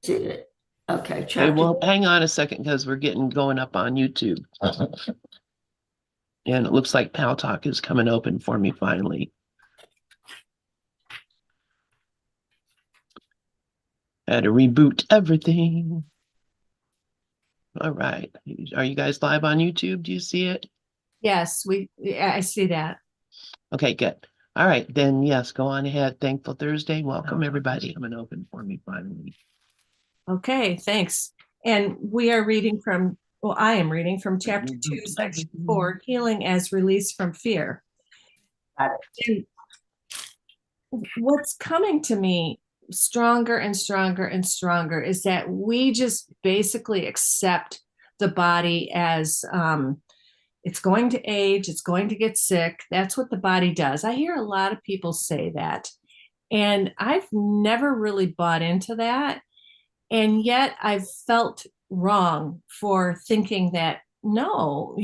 Okay, Okay, chapter. well, hang on a second because we're getting going up on YouTube. And it looks like Pal Talk is coming open for me finally. I had to reboot everything. All right. Are you guys live on YouTube? Do you see it? Yes, I see that. Okay, good. All right, then yes, go on ahead. Thankful Thursday. Welcome everybody. Coming open for me finally. Okay, thanks. And we are reading from, well, I am reading from chapter 2, section 4, healing as release from fear. And what's coming to me stronger and stronger and stronger is that we just basically accept the body as it's going to age, it's going to get sick. That's what the body does. I hear a lot of people say that. And I've never really bought into that. And yet I've felt wrong for thinking that no,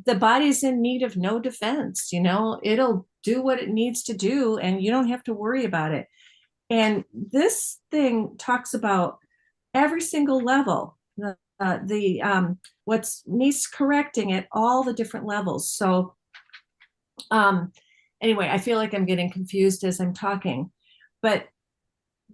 the body's in need of no defense, it'll do what it needs to do and you don't have to worry about it. And this thing talks about every single level, the what's needs correcting at all the different levels. So anyway, I feel like I'm getting confused as I'm talking, but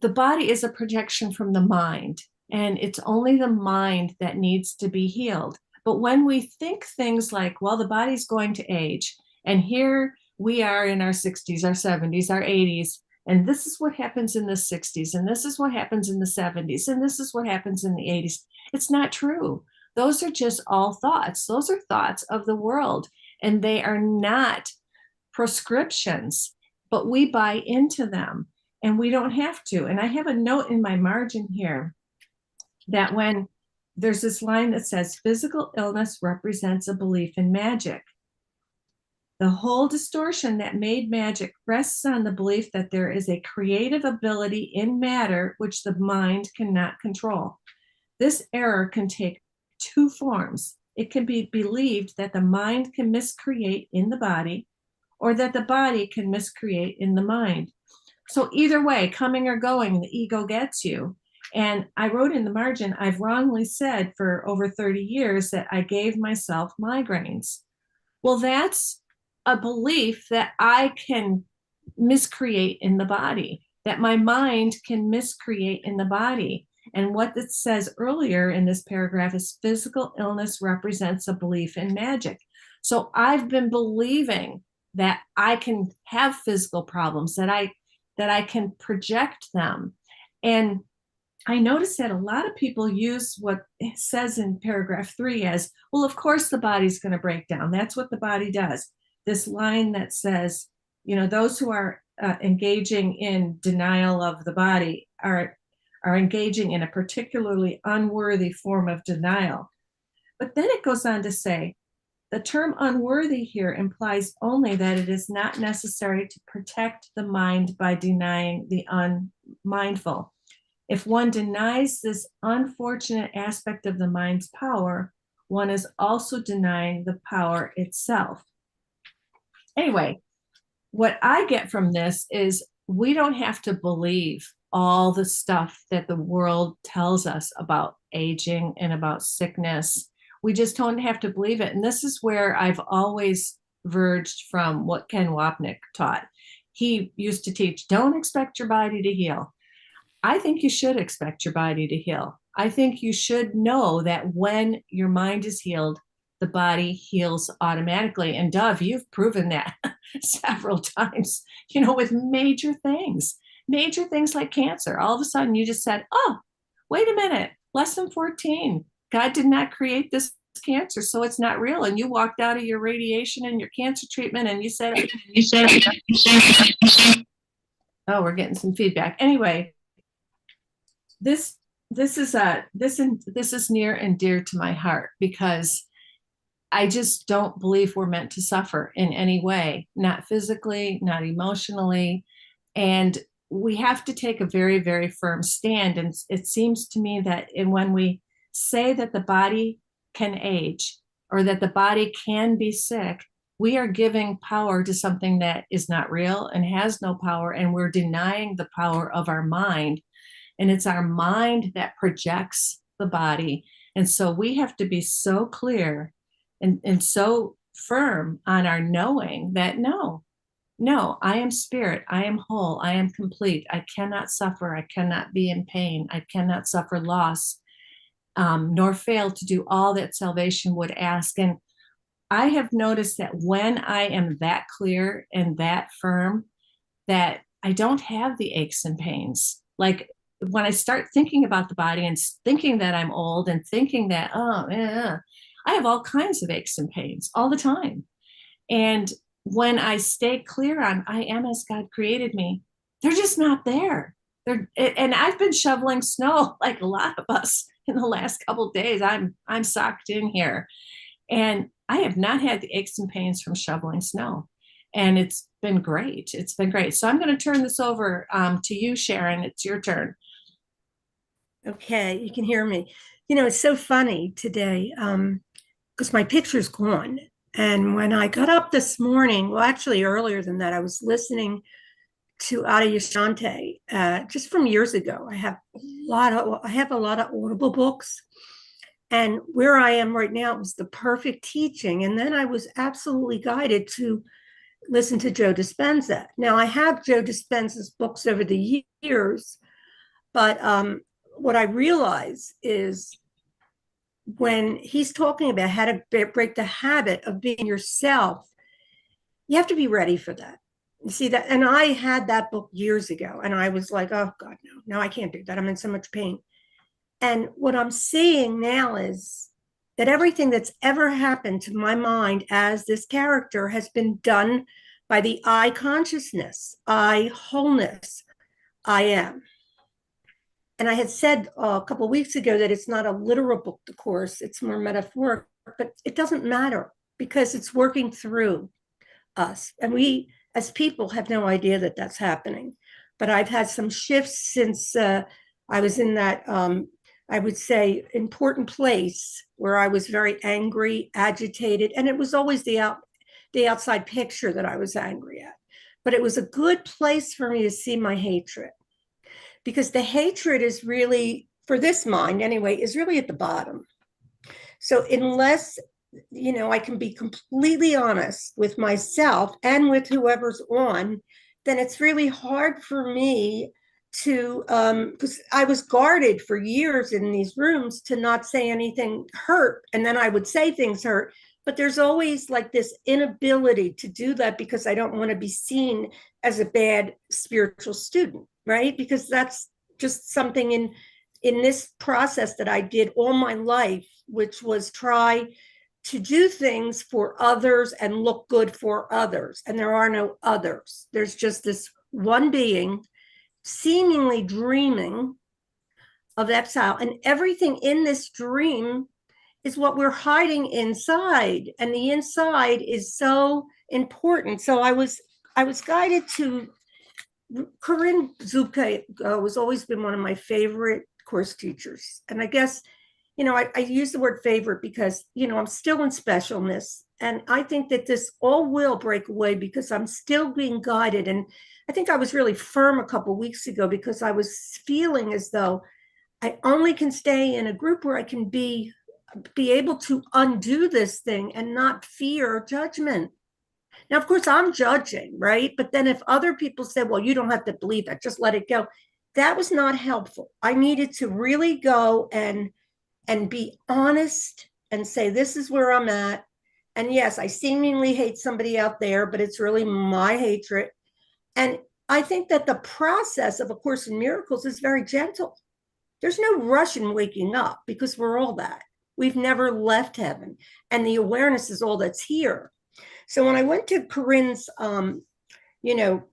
the body is a projection from the mind, and it's only the mind that needs to be healed. But when we think things like, well, the body's going to age, and here we are in our 60s, our 70s, our 80s, and this is what happens in the 60s, and this is what happens in the 70s, and this is what happens in the 80s. It's not true. Those are just all thoughts. Those are thoughts of the world, and they are not prescriptions, but we buy into them and we don't have to. And I have a note in my margin here that when there's this line that says physical illness represents a belief in magic. The whole distortion that made magic rests on the belief that there is a creative ability in matter which the mind cannot control. This error can take two forms. It can be believed that the mind can miscreate in the body, or that the body can miscreate in the mind. So either way, coming or going, the ego gets you. And I wrote in the margin, I've wrongly said for over 30 years that I gave myself migraines. Well, that's a belief that I can miscreate in the body, that my mind can miscreate in the body. And what it says earlier in this paragraph is physical illness represents a belief in magic. So I've been believing that I can have physical problems, that I can project them. And I noticed that a lot of people use what it says in paragraph 3 as, well, of course the body's going to break down. That's what the body does. This line that says, those who are engaging in denial of the body are engaging in a particularly unworthy form of denial. But then it goes on to say, the term unworthy here implies only that it is not necessary to protect the mind by denying the unmindful. If one denies this unfortunate aspect of the mind's power, one is also denying the power itself. Anyway, what I get from this is we don't have to believe all the stuff that the world tells us about aging and about sickness. We just don't have to believe it. And this is where I've always verged from what Ken Wapnick taught. He used to teach, don't expect your body to heal. I think you should expect your body to heal. I think you should know that when your mind is healed, the body heals automatically. And Dove, you've proven that several times, with major things like cancer. All of a sudden you just said, oh, wait a minute, less than 14. God did not create this cancer, so it's not real. And you walked out of your radiation and your cancer treatment and you said, oh, we're getting some feedback. Anyway, this is near and dear to my heart because I just don't believe we're meant to suffer in any way, not physically, not emotionally. And we have to take a very, very firm stand. And it seems to me that when we say that the body can age or that the body can be sick, we are giving power to something that is not real and has no power. And we're denying the power of our mind. and it's our mind that projects the body. And so we have to be so clear and so firm on our knowing that no, I am spirit. I am whole. I am complete. I cannot suffer. I cannot be in pain. I cannot suffer loss, nor fail to do all that salvation would ask. And I have noticed that when I am that clear and that firm, that I don't have the aches and pains. Like when I start thinking about the body and thinking that I'm old and thinking that, oh, yeah, I have all kinds of aches and pains all the time. And when I stay clear on I am as God created me, they're just not there. And I've been shoveling snow like a lot of us in the last couple of days. I'm socked in here, and I have not had the aches and pains from shoveling snow, and it's been great. It's been great. So I'm going to turn this over to you, Sharon. It's your turn. Okay, you can hear me. It's so funny today because my picture's gone. And when I got up this morning, well, actually earlier than that, I was listening to Adiyashante just from years ago. I have a lot of Audible books, and where I am right now, it was the perfect teaching. And then I was absolutely guided to listen to Joe Dispenza. Now I have Joe Dispenza's books over the years, but what I realize is when he's talking about how to break the habit of being yourself, you have to be ready for that. You see that? And I had that book years ago, and I was like, oh God, no, I can't do that. I'm in so much pain. And what I'm seeing now is that everything that's ever happened to my mind as this character has been done by the I consciousness, I wholeness, I am. And I had said a couple of weeks ago that it's not a literal book, the course, it's more metaphoric, but it doesn't matter because it's working through us. And we, as people, have no idea that that's happening. But I've had some shifts since I was in that, I would say, important place where I was very angry, agitated, and it was always the outside picture that I was angry at. But it was a good place for me to see my hatred, because the hatred is really, for this mind anyway, is really at the bottom. So unless, I can be completely honest with myself and with whoever's on, then it's really hard for me to, because I was guarded for years in these rooms to not say anything hurt. And then I would say things hurt, but there's always like this inability to do that because I don't want to be seen as a bad spiritual student, right? Because that's just something in this process that I did all my life, which was try to do things for others and look good for others. And there are no others. There's just this one being seemingly dreaming of exile. And everything in this dream is what we're hiding inside. And the inside is so important. So I was guided to Corinne Zupke, was always been one of my favorite course teachers. And I guess, I use the word favorite because, I'm still in specialness. And I think that this all will break away because I'm still being guided. And I think I was really firm a couple of weeks ago because I was feeling as though I only can stay in a group where I can be able to undo this thing and not fear judgment. Now, of course, I'm judging, right? But then if other people said, well, you don't have to believe that, just let it go. That was not helpful. I needed to really go and be honest and say, this is where I'm at. And yes, I seemingly hate somebody out there, but it's really my hatred. And I think that the process of A Course in Miracles is very gentle. There's no rush in waking up because we're all that. We've never left heaven. And the awareness is all that's here. So when I went to Corinne's,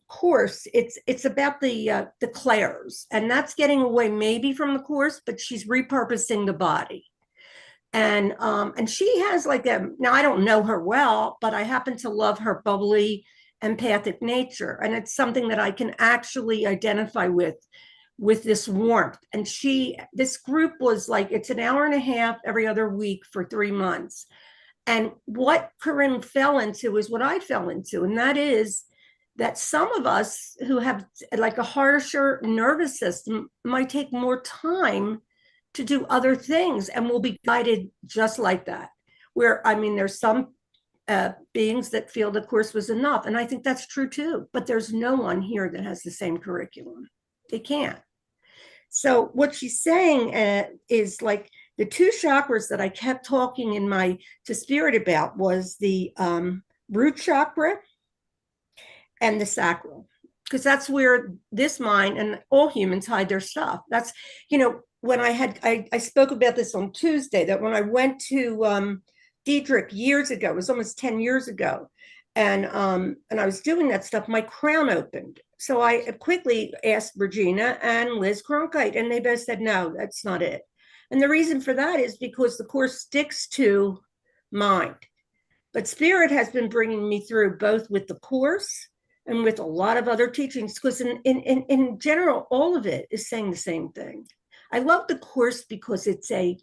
course, it's about the clairs, and that's getting away maybe from the course, but she's repurposing the body, and she has like now I don't know her well, but I happen to love her bubbly, empathic nature, and it's something that I can actually identify with this warmth. And this group was like, it's an hour and a half every other week for 3 months. And what Corinne fell into is what I fell into, and that is that some of us who have like a harsher nervous system might take more time to do other things and will be guided just like that. Where, I mean, there's some beings that feel the course was enough. And I think that's true too. But there's no one here that has the same curriculum. They can't. So what she's saying is like the two chakras that I kept talking in my to spirit about was the root chakra and the sacral, because that's where this mind and all humans hide their stuff. That's, you know, when I spoke about this on Tuesday, that when I went to Diedrich years ago, it was almost 10 years ago, and I was doing that stuff, my crown opened. So I quickly asked Regina and Liz Cronkite, and they both said, no, that's not it. And the reason for that is because the course sticks to mind. But spirit has been bringing me through both with the course and with a lot of other teachings, because in general, all of it is saying the same thing. I love the course because it's a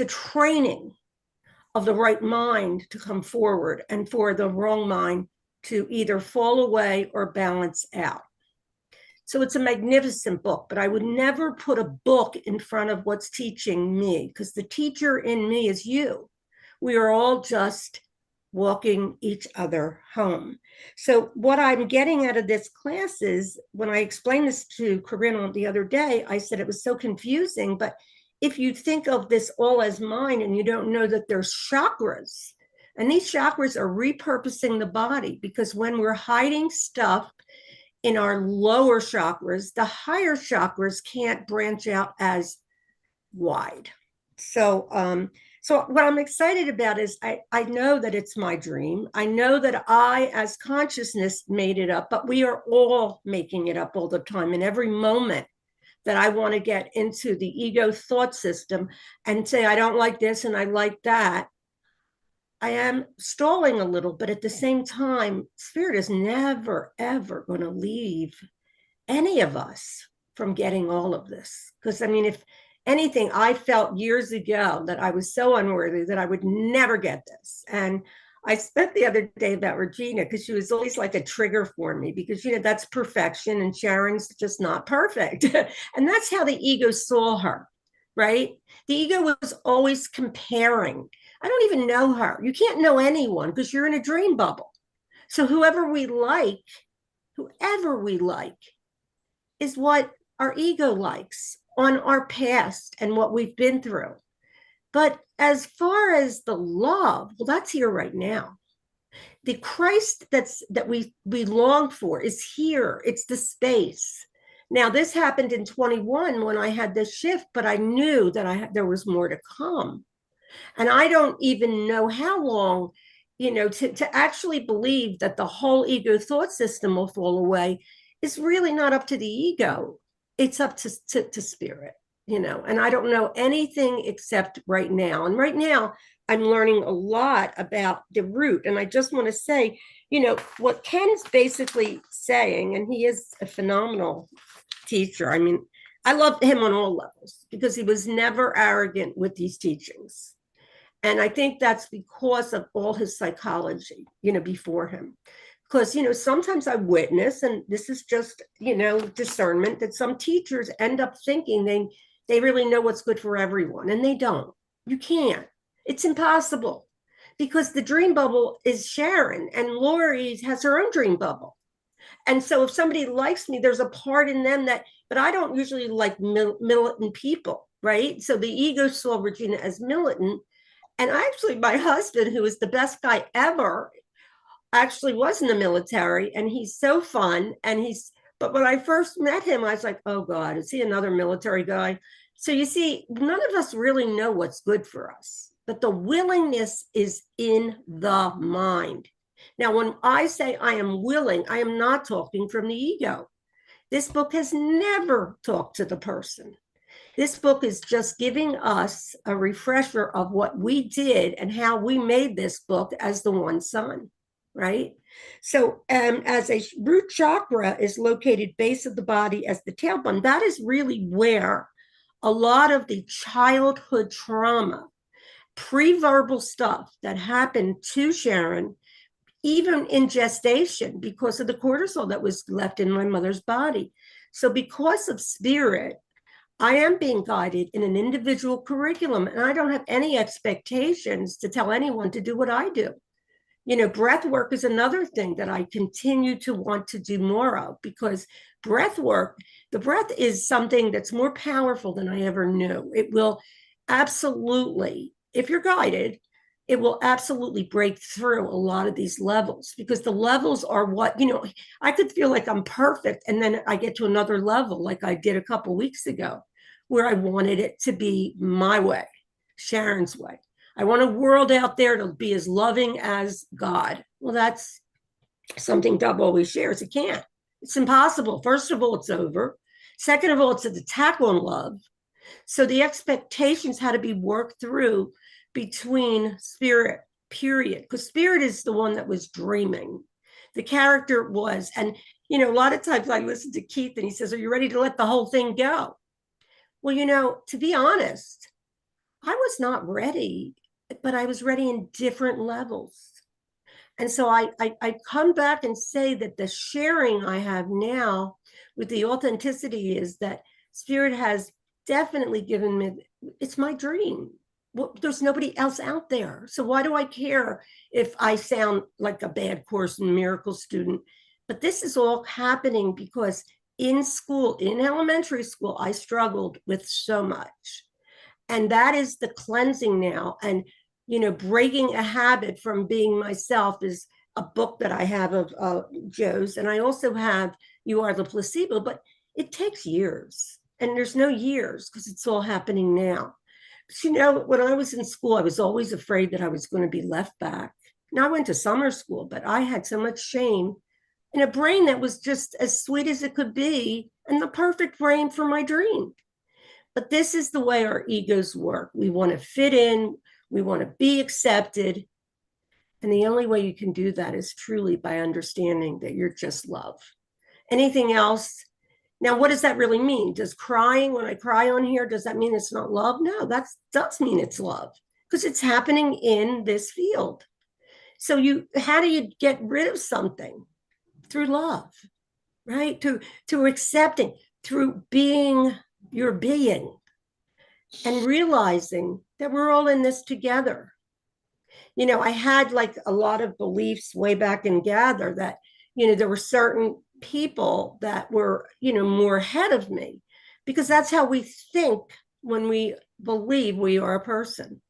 training of the right mind to come forward and for the wrong mind to either fall away or balance out. So it's a magnificent book, but I would never put a book in front of what's teaching me, because the teacher in me is you. We are all just walking each other home. So what I'm getting out of this class is, when I explained this to Corinne the other day, I said it was so confusing, but if you think of this all as mind and you don't know that there's chakras, and these chakras are repurposing the body, because when we're hiding stuff in our lower chakras, the higher chakras can't branch out as wide. So what I'm excited about is I know that it's my dream. I know that I, as consciousness, made it up, but we are all making it up all the time. In every moment that I want to get into the ego thought system and say, I don't like this and I like that, I am stalling a little, but at the same time, spirit is never, ever going to leave any of us from getting all of this. Because I mean, if anything, I felt years ago that I was so unworthy that I would never get this. And I spoke the other day about Regina, because she was always like a trigger for me, because, you know, that's perfection and Sharon's just not perfect. And that's how the ego saw her, right? The ego was always comparing. I don't even know her. You can't know anyone because you're in a dream bubble. So whoever we like is what our ego likes on our past and what we've been through. But as far as the love, well, that's here right now. The Christ that we long for is here. It's the space. Now, this happened in 21 when I had this shift, but I knew that there was more to come. And I don't even know how long, you know, to actually believe that the whole ego thought system will fall away is really not up to the ego. It's up to spirit, you know. And I don't know anything except right now. And right now, I'm learning a lot about the root. And I just want to say, you know, what Ken's basically saying, and he is a phenomenal teacher. I mean, I love him on all levels because he was never arrogant with these teachings. And I think that's because of all his psychology, you know, before him. Because, you know, sometimes I witness, and this is just, you know, discernment, that some teachers end up thinking they really know what's good for everyone, and they don't. You can't. It's impossible, because the dream bubble is Sharon, and Lori has her own dream bubble. And so if somebody likes me, there's a part in them but I don't usually like militant people, right? So the ego saw Regina as militant. And actually, my husband, who is the best guy ever, actually was in the military, and he's so fun. But when I first met him, I was like, oh God, is he another military guy? So you see, none of us really know what's good for us, but the willingness is in the mind. Now, when I say I am willing, I am not talking from the ego. This book has never talked to the person. This book is just giving us a refresher of what we did and how we made this book as the one son, right? So as a root chakra is located base of the body as the tailbone, that is really where a lot of the childhood trauma, pre-verbal stuff that happened to Sharon even in gestation because of the cortisol that was left in my mother's body. So, because of spirit, I am being guided in an individual curriculum, and I don't have any expectations to tell anyone to do what I do. Breath work is another thing that I continue to want to do more of because breath work, the breath is something that's more powerful than I ever knew. It will absolutely, if you're guided, it will absolutely break through a lot of these levels because the levels are what, I could feel like I'm perfect. And then I get to another level, like I did a couple weeks ago, where I wanted it to be my way, Sharon's way. I want a world out there to be as loving as God. Well, that's something Dove always shares. It can't. It's impossible. First of all, it's over. Second of all, it's an attack on love. So the expectations had to be worked through between spirit, period. Because spirit is the one that was dreaming. The character was. And, a lot of times I listen to Keith and he says, "Are you ready to let the whole thing go?" Well, to be honest, I was not ready, but I was ready in different levels. And so I come back and say that the sharing I have now with the authenticity is that spirit has definitely given me, it's my dream. Well, there's nobody else out there. So why do I care if I sound like a bad Course in Miracles student? But this is all happening because in school, in elementary school, I struggled with so much. And that is the cleansing now. And breaking a habit from being myself is a book that I have of Joe's. And I also have You Are the Placebo, but it takes years. And there's no years because it's all happening now. But, when I was in school, I was always afraid that I was going to be left back. Now, I went to summer school, but I had so much shame in a brain that was just as sweet as it could be and the perfect brain for my dream. But this is the way our egos work. We want to fit in. We want to be accepted. And the only way you can do that is truly by understanding that you're just love. Anything else? Now, what does that really mean? Does crying, when I cry on here, does that mean it's not love? No, that does mean it's love because it's happening in this field. So how do you get rid of something? Through love, right? To accepting, through being your being and realizing that we're all in this together. I had like a lot of beliefs way back in Gather that, there were certain people that were, more ahead of me because that's how we think when we believe we are a person.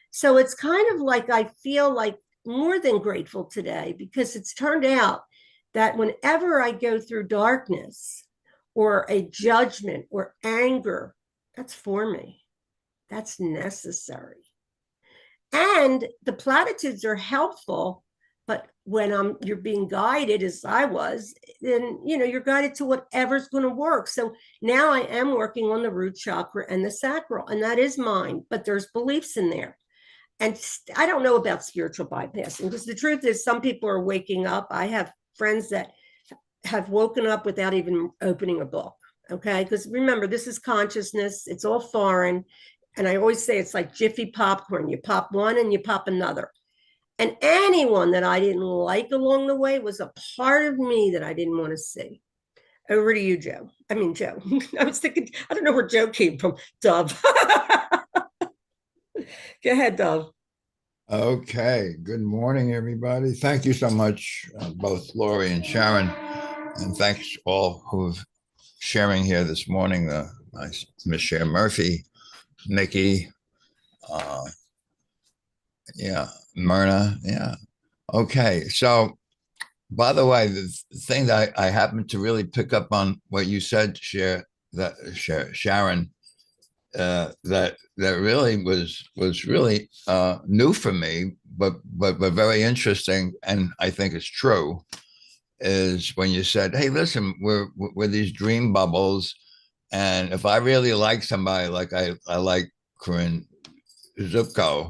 So it's kind of like I feel like more than grateful today because it's turned out that whenever I go through darkness or a judgment or anger, that's for me. That's necessary. And the platitudes are helpful, but when you're being guided as I was, then you're guided to whatever's going to work. So now I am working on the root chakra and the sacral, and that is mine, but there's beliefs in there. And I don't know about spiritual bypassing because the truth is some people are waking up. I have friends that have woken up without even opening a book. Okay. Because remember, this is consciousness. It's all foreign. And I always say it's like Jiffy popcorn. You pop one and you pop another. And anyone that I didn't like along the way was a part of me that I didn't want to see. Over to you, Joe. I mean, Joe. I was thinking, I don't know where Joe came from. Dove. Go ahead, Dove. Okay. Good morning, everybody. Thank you so much, both Lori and Sharon. And thanks all who've sharing here this morning. Miss Sharon Murphy, Nikki, Myrna. Yeah. Okay. So, by the way, the thing that I happened to really pick up on what you said, Sharon, that really was really new for me, but very interesting, and I think it's true. Is when you said, "Hey, listen, we're these dream bubbles, and if I really like somebody, like I like Corinne Zupko,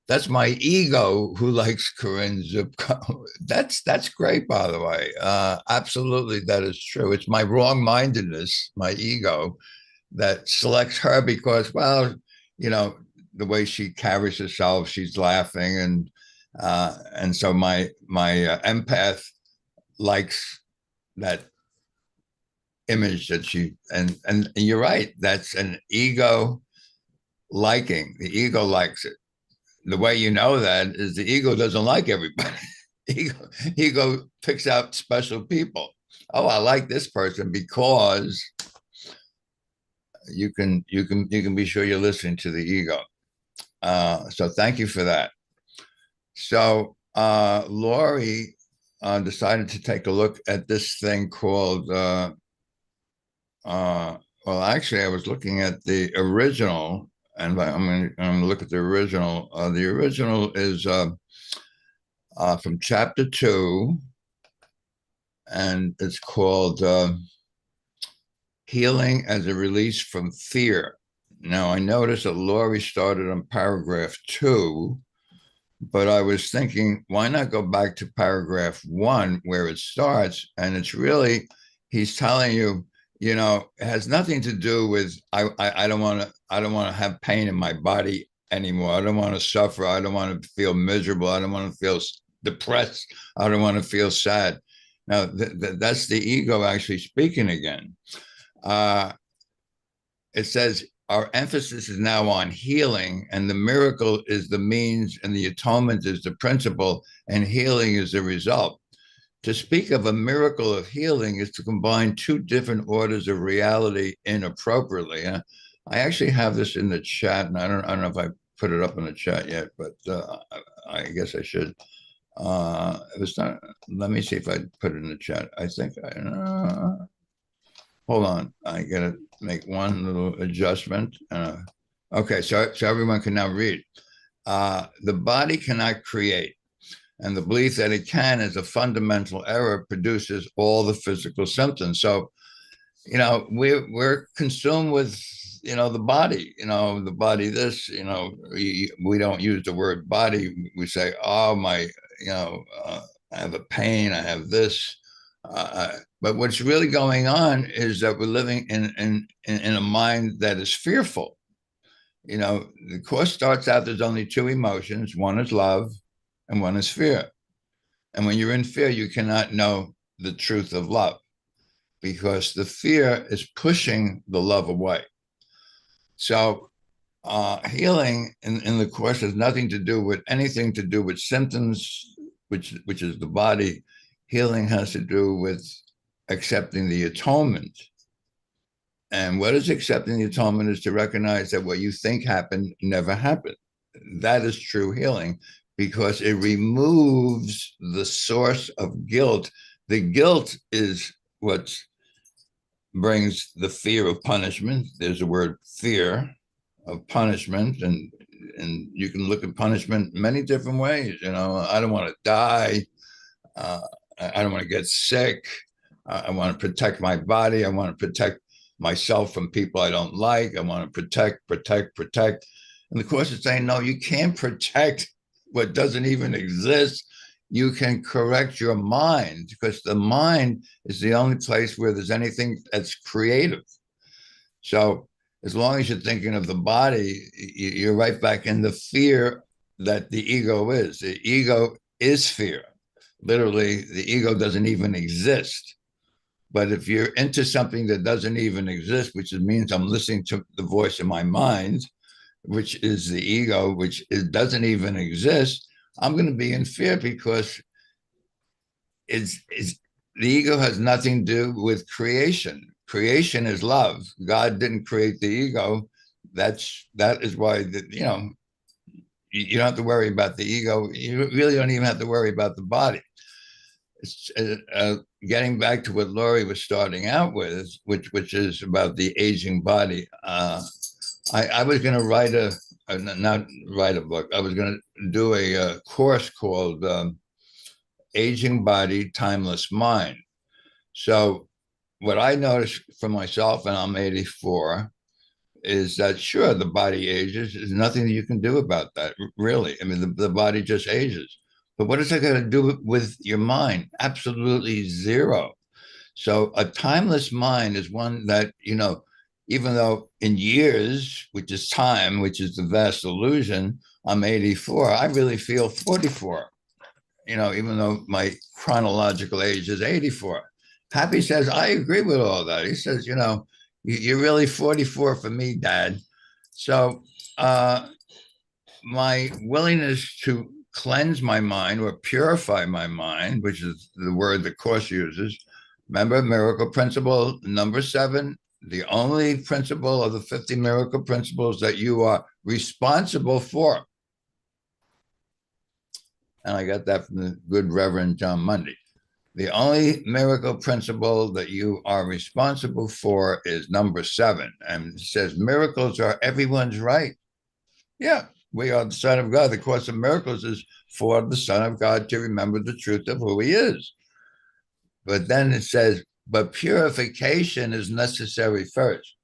that's my ego who likes Corinne Zupko." That's great, by the way. Absolutely, that is true. It's my wrong-mindedness, my ego, that selects her because, well, the way she carries herself, she's laughing and And so my empath likes that image that she, and you're right, that's an ego liking. The ego likes it. The way you know that is the ego doesn't like everybody. ego picks out special people. Oh, I like this person because you can be sure you're listening to the ego. So thank you for that. So Lori decided to take a look at this thing called well, actually, I was looking at the original, and I'm going to look at the original. The original is from chapter 2, and it's called Healing as a Release from Fear. Now, I noticed that Laurie started on paragraph 2, but I was thinking, why not go back to paragraph 1 where it starts? And it's really, he's telling you, you know, it has nothing to do with I don't want to have pain in my body anymore. I don't want to suffer. I don't want to feel miserable. I don't want to feel depressed. I don't want to feel sad. Now that's the ego actually speaking again. It says our emphasis is now on healing, and the miracle is the means, and the atonement is the principle, and healing is the result. To speak of a miracle of healing is to combine two different orders of reality inappropriately. I actually have this in the chat, and I don't know if I put it up in the chat yet, but I guess I should. It was not. Let me see if I put it in the chat. I think. Hold on. I gotta make one little adjustment. Okay, so everyone can now read. The body cannot create, and the belief that it can is a fundamental error produces all the physical symptoms. So, you know, we're consumed with, you know, the body, the body, this, we don't use the word body. We say, oh, my, I have a pain, I have this. But what's really going on is that we're living in a mind that is fearful. You know, the course starts out, there's only two emotions. One is love and one is fear. And when you're in fear, you cannot know the truth of love because the fear is pushing the love away. So healing in the course has nothing to do with anything to do with symptoms, which is the body. Healing has to do with accepting the atonement. And what is accepting the atonement is to recognize that what you think happened never happened. That is true healing because it removes the source of guilt. The guilt is what brings the fear of punishment. There's a word fear of punishment, and you can look at punishment many different ways. You know, I don't want to die. I don't want to get sick. I want to protect my body. I want to protect myself from people I don't like. I want to protect. And the course is saying, no, you can't protect what doesn't even exist. You can correct your mind because the mind is the only place where there's anything that's creative. So as long as you're thinking of the body, you're right back in the fear that the ego is. The ego is fear. Literally, the ego doesn't even exist. But if you're into something that doesn't even exist, which means I'm listening to the voice of my mind, which is the ego, which doesn't even exist, I'm going to be in fear because the ego has nothing to do with creation. Creation is love. God didn't create the ego. That is why you don't have to worry about the ego. You really don't even have to worry about the body. Getting back to what Laurie was starting out with, which is about the aging body. I was going to not write a book. I was going to do a course called Aging Body, Timeless Mind. So what I noticed for myself, and I'm 84, is that sure, the body ages. There's nothing that you can do about that, really. I mean, the body just ages. But what is that going to do with your mind? Absolutely zero. So a timeless mind is one that, even though in years, which is time, which is the vast illusion, I'm 84, I really feel 44, even though my chronological age is 84. Happy says, I agree with all that. He says, you're really 44 for me, Dad. So my willingness to cleanse my mind or purify my mind, which is the word the Course uses. Remember, miracle principle number 7, the only principle of the 50 miracle principles that you are responsible for. And I got that from the good Reverend John Mundy. The only miracle principle that you are responsible for is number 7. And it says miracles are everyone's right. Yeah, we are the Son of God. The Course of Miracles is for the Son of God to remember the truth of who he is. But then it says, but purification is necessary first.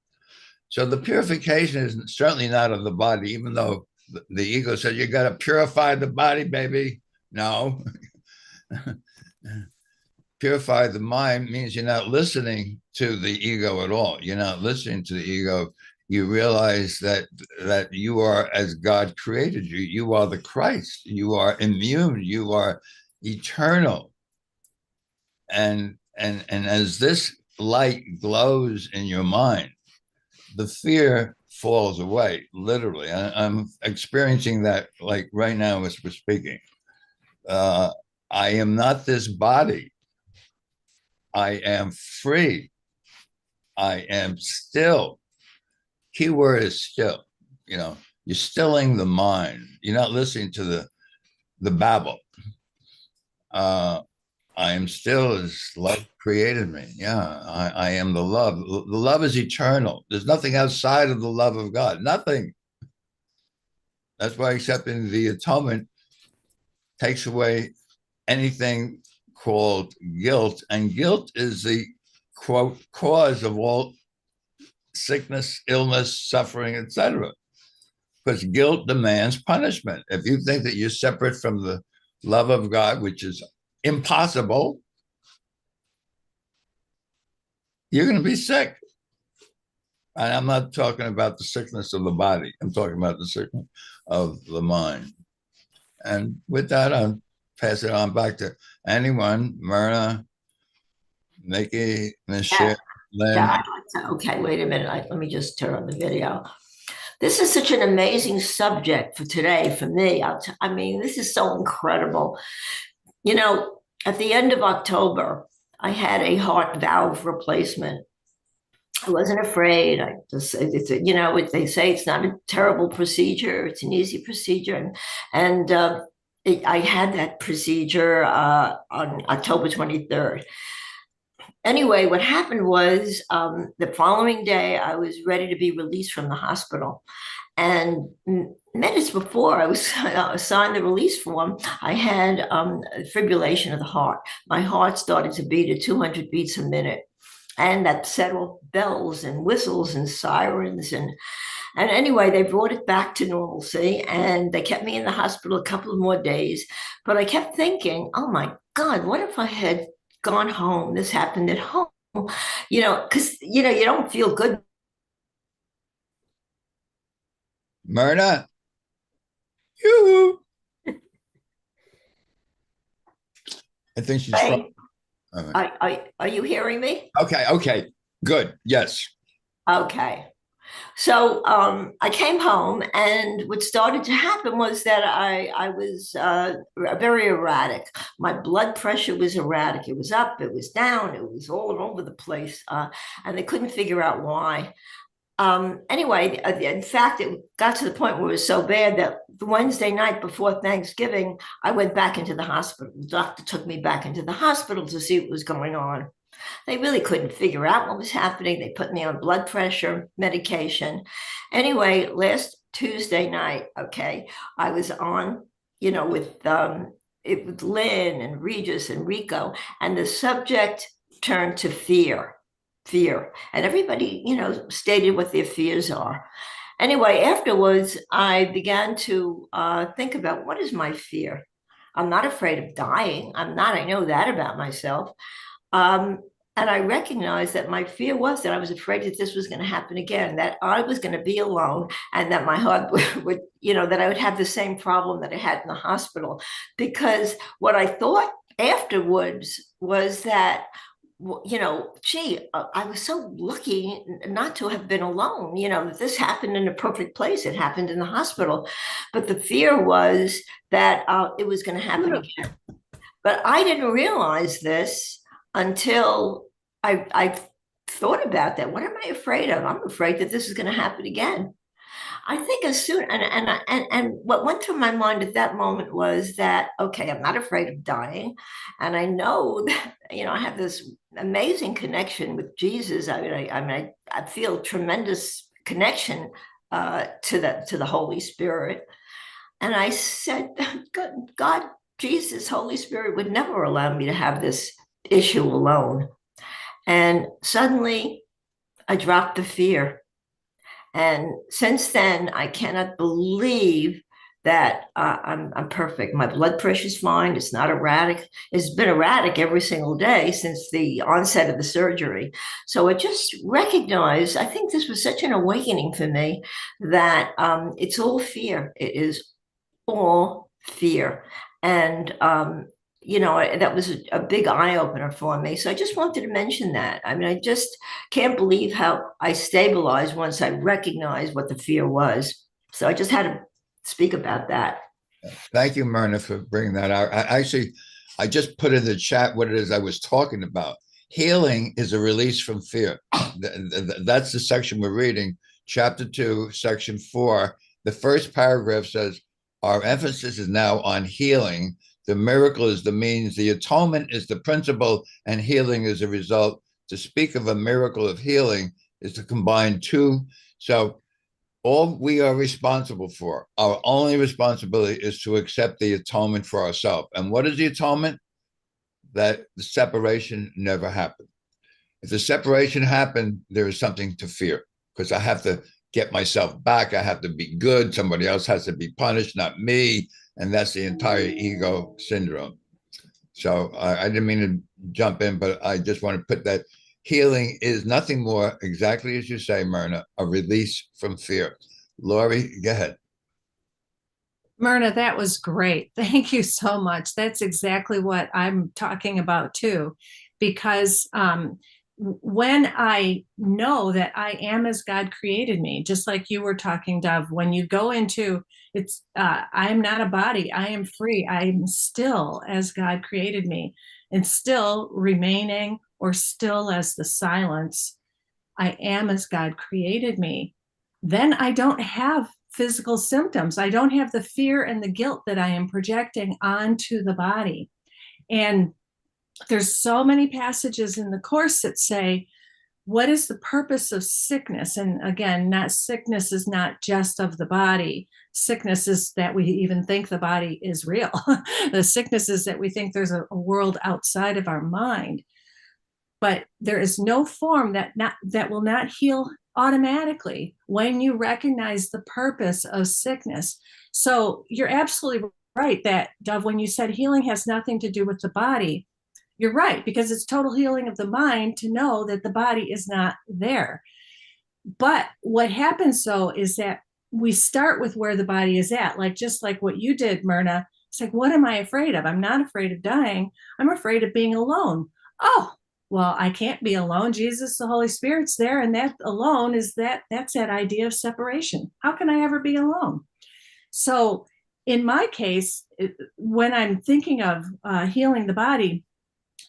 So the purification is certainly not of the body, even though the ego says you got to purify the body, baby. No. Purify the mind means you're not listening to the ego at all. You're not listening to the ego. You realize that you are as God created you. You are the Christ. You are immune. You are eternal. And as this light glows in your mind, the fear falls away. Literally, I'm experiencing that like right now as we're speaking. I am not this body. I am free. I am still. Key word is still. You're stilling the mind. You're not listening to the babble. I am still as life created me. Yeah, I am the love. The love is eternal. There's nothing outside of the love of God. Nothing. That's why accepting the atonement takes away anything called guilt. And guilt is the quote cause of all sickness, illness, suffering, etc. Because guilt demands punishment. If you think that you're separate from the love of God, which is impossible, you're going to be sick. And I'm not talking about the sickness of the body. I'm talking about the sickness of the mind. And with that, I'll pass it on back to anyone. Myrna, Nikki, Michelle, Lynn. Okay, wait a minute. Let me just turn on the video. This is such an amazing subject for today for me. I mean, this is so incredible. At the end of October, I had a heart valve replacement. I wasn't afraid. They say it's not a terrible procedure. It's an easy procedure. And I had that procedure on October 23rd. Anyway, what happened was the following day, I was ready to be released from the hospital. And minutes before I was signed the release form, I had fibrillation of the heart. My heart started to beat at 200 beats a minute. And that set off bells and whistles and sirens. And anyway, they brought it back to normalcy. And they kept me in the hospital a couple of more days. But I kept thinking, oh, my God, what if I had gone home? This happened at home, because, you don't feel good. Myrna, yoo-hoo. I think she's Hey, right. are you hearing me? Okay, good. Yes. Okay. So I came home, and what started to happen was that I was very erratic. My blood pressure was erratic. It was up, it was down, it was all over the place, and they couldn't figure out why. Anyway, in fact, it got to the point where it was so bad that the Wednesday night before Thanksgiving, I went back into the hospital. The doctor took me back into the hospital to see what was going on. They really couldn't figure out what was happening. They put me on blood pressure medication. Anyway, last Tuesday night, okay, I was on, with Lynn and Regis and Rico, and the subject turned to fear. And everybody, stated what their fears are. Anyway, afterwards, I began to think about, what is my fear? I'm not afraid of dying. I'm not. I know that about myself. And I recognized that my fear was that I was afraid that this was going to happen again, that I was going to be alone, and that my heart would, that I would have the same problem that I had in the hospital. Because what I thought afterwards was that, gee, I was so lucky not to have been alone. This happened in a perfect place. It happened in the hospital. But the fear was that it was going to happen again. But I didn't realize this until I thought about that. What am I afraid of? I'm afraid that this is going to happen again. I think as soon and what went through my mind at that moment was that, okay, I'm not afraid of dying, and I know that I have this amazing connection with Jesus. I feel tremendous connection to the Holy Spirit, and I said, God, Jesus, Holy Spirit would never allow me to have this issue alone. And suddenly I dropped the fear. And since then, I cannot believe that I'm perfect. My blood pressure is fine. It's not erratic. It's been erratic every single day since the onset of the surgery. So I just recognized, I think this was such an awakening for me, that it's all fear. It is all fear. And that was a big eye opener for me. So I just wanted to mention that. I mean, I just can't believe how I stabilized once I recognized what the fear was. So I just had to speak about that. Thank you, Myrna, for bringing that out. I just put in the chat what it is I was talking about. Healing is a release from fear. That's the section we're reading, chapter 2, section 4. The first paragraph says, our emphasis is now on healing. The miracle is the means. The atonement is the principle, and healing is a result. To speak of a miracle of healing is to combine two. So all we are responsible for, our only responsibility, is to accept the atonement for ourselves. And what is the atonement? That the separation never happened. If the separation happened, there is something to fear, because I have to get myself back. I have to be good. Somebody else has to be punished, not me. And that's the entire ego syndrome. So I didn't mean to jump in, but I just want to put that healing is nothing more, exactly as you say, Myrna, a release from fear. Lori, go ahead. Myrna, that was great. Thank you so much. That's exactly what I'm talking about too, because when I know that I am as God created me, just like you were talking, Dove, when you go into it's, I am not a body, I am free, I am still as God created me, and still remaining or still as the silence, I am as God created me, then I don't have physical symptoms. I don't have the fear and the guilt that I am projecting onto the body. And there's so many passages in the Course that say, what is the purpose of sickness? And again, not sickness is not just of the body. Sickness is that we even think the body is real. The sickness is that we think there's a world outside of our mind. But there is no form that will not heal automatically when you recognize the purpose of sickness. So you're absolutely right that, Dove, when you said healing has nothing to do with the body, you're right, because it's total healing of the mind to know that the body is not there. But what happens though is that we start with where the body is at, like just like what you did, Myrna. It's like, what am I afraid of? I'm not afraid of dying. I'm afraid of being alone. Oh, well, I can't be alone. Jesus, the Holy Spirit's there, and that alone that's that idea of separation. How can I ever be alone? So in my case, when I'm thinking of healing the body,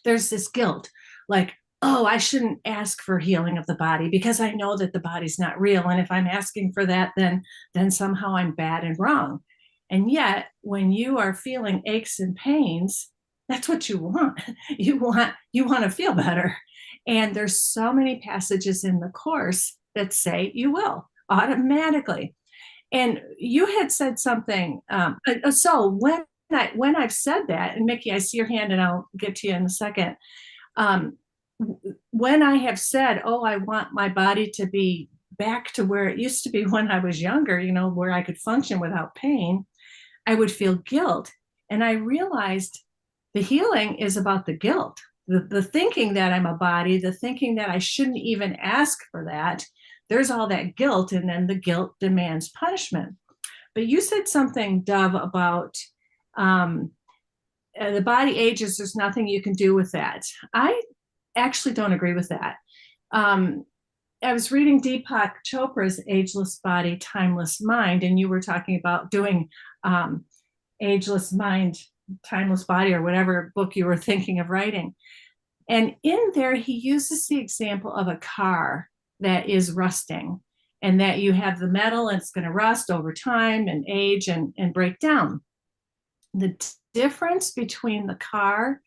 there's this guilt, like, oh, I shouldn't ask for healing of the body because I know that the body's not real. And if I'm asking for that, then somehow I'm bad and wrong. And yet, when you are feeling aches and pains, that's what you want. You want to feel better. And there's so many passages in the Course that say you will automatically. And you had said something. So when I've said that, and Mickey, I see your hand, and I'll get to you in a second. When I have said, oh, I want my body to be back to where it used to be when I was younger, where I could function without pain, I would feel guilt. And I realized the healing is about the guilt. the thinking that I'm a body, the thinking that I shouldn't even ask for that, there's all that guilt, and then the guilt demands punishment. But you said something, Dove, about the body ages, there's nothing you can do with that. I actually don't agree with that. I was reading Deepak Chopra's Ageless Body, Timeless Mind, and you were talking about doing Ageless Mind, Timeless Body, or whatever book you were thinking of writing. And in there, he uses the example of a car that is rusting, and that you have the metal and it's going to rust over time and age and break down. The difference between the car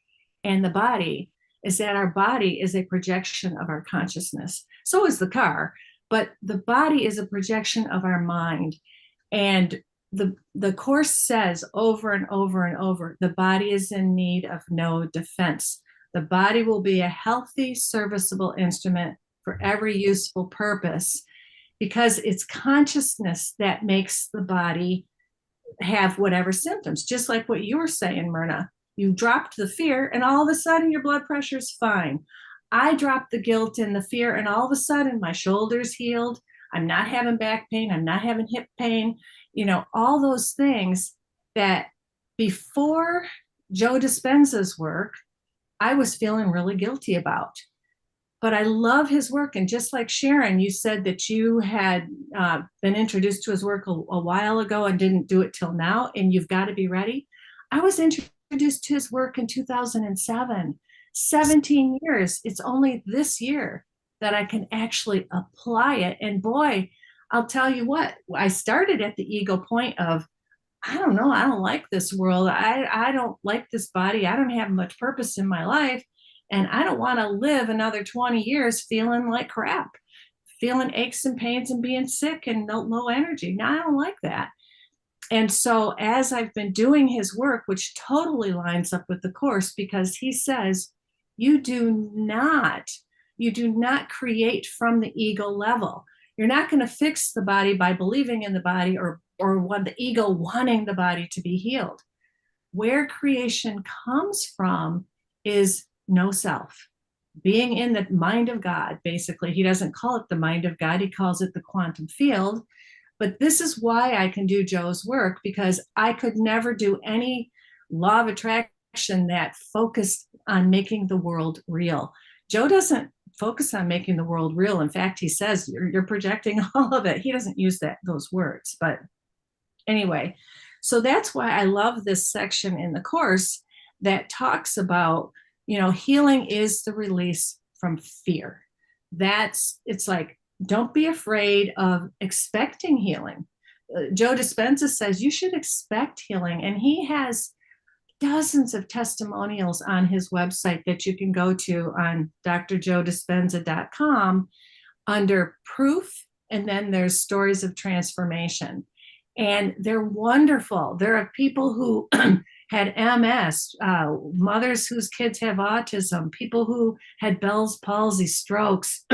and the body is that our body is a projection of our consciousness. So is the car, but the body is a projection of our mind. And the Course says over and over and over, the body is in need of no defense. The body will be a healthy, serviceable instrument for every useful purpose, because it's consciousness that makes the body have whatever symptoms, just like what you were saying, Myrna. You dropped the fear and all of a sudden your blood pressure is fine. I dropped the guilt and the fear and all of a sudden my shoulders healed. I'm not having back pain. I'm not having hip pain. You know, all those things that before Joe Dispenza's work, I was feeling really guilty about. But I love his work. And just like Sharon, you said that you had been introduced to his work a while ago and didn't do it till now, and you've got to be ready. I was introduced to his work in 2007, 17 years. It's only this year that I can actually apply it. And boy, I'll tell you what, I started at the ego point of, I don't know, I don't like this world. I don't like this body. I don't have much purpose in my life. And I don't want to live another 20 years feeling like crap, feeling aches and pains and being sick and low energy. Now, I don't like that. And so as I've been doing his work, which totally lines up with the Course, because he says, you do not create from the ego level. You're not going to fix the body by believing in the body or what the ego wanting the body to be healed. Where creation comes from is no self, being in the mind of God. Basically, he doesn't call it the mind of God, he calls it the quantum field. But this is why I can do Joe's work, because I could never do any law of attraction that focused on making the world real. Joe doesn't focus on making the world real. In fact, he says you're projecting all of it. He doesn't use those words, but anyway, so that's why I love this section in the Course that talks about, healing is the release from fear. It's like, don't be afraid of expecting healing. Joe Dispenza says you should expect healing, and he has dozens of testimonials on his website that you can go to on drjoedispenza.com under proof, and then there's stories of transformation. And they're wonderful. There are people who had MS, mothers whose kids have autism, people who had Bell's palsy, strokes,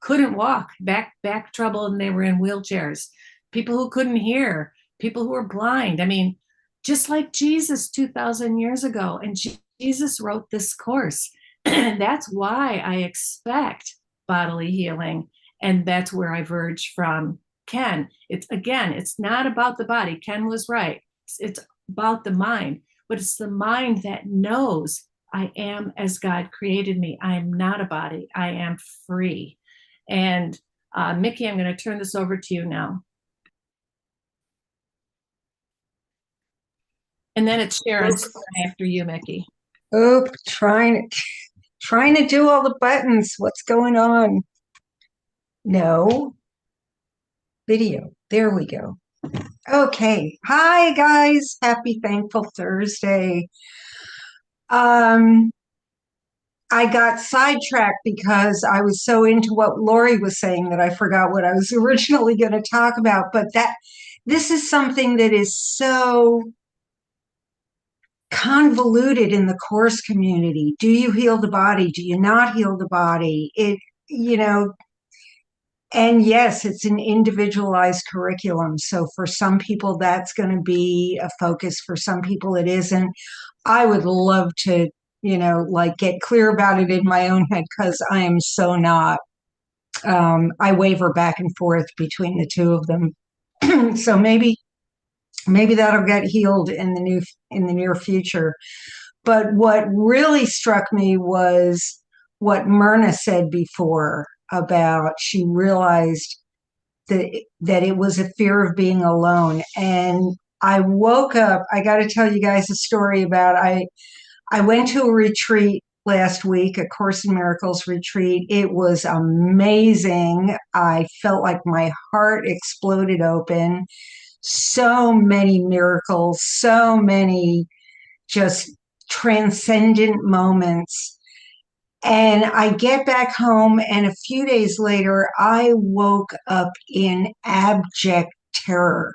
couldn't walk, back trouble, and they were in wheelchairs, people who couldn't hear, people who were blind. I mean, just like Jesus 2,000 years ago. And Jesus wrote this Course. And that's why I expect bodily healing. And that's where I verge from Ken. It's not about the body. Ken was right. It's about the mind, but it's the mind that knows I am as God created me. I am not a body. I am free. And Mickey, I'm going to turn this over to you now. And then it's Sharon's after you, Mickey. Oh, trying to do all the buttons. What's going on? No. Video. There we go. Okay. Hi, guys. Happy Thankful Thursday. I got sidetracked because I was so into what Lori was saying that I forgot what I was originally going to talk about. But this is something that is so convoluted in the Course community. Do you heal the body? Do you not heal the body? And yes, it's an individualized curriculum. So for some people, that's going to be a focus. For some people, it isn't. I would love to like get clear about it in my own head because I am so not. I waver back and forth between the two of them. So maybe that'll get healed in the near future. But what really struck me was what Myrna said before about she realized that it was a fear of being alone. And I woke up, I got to tell you guys a story about I went to a retreat last week, a Course in Miracles retreat. It was amazing. I felt like my heart exploded open. So many miracles, so many just transcendent moments. And I get back home, and a few days later, I woke up in abject terror.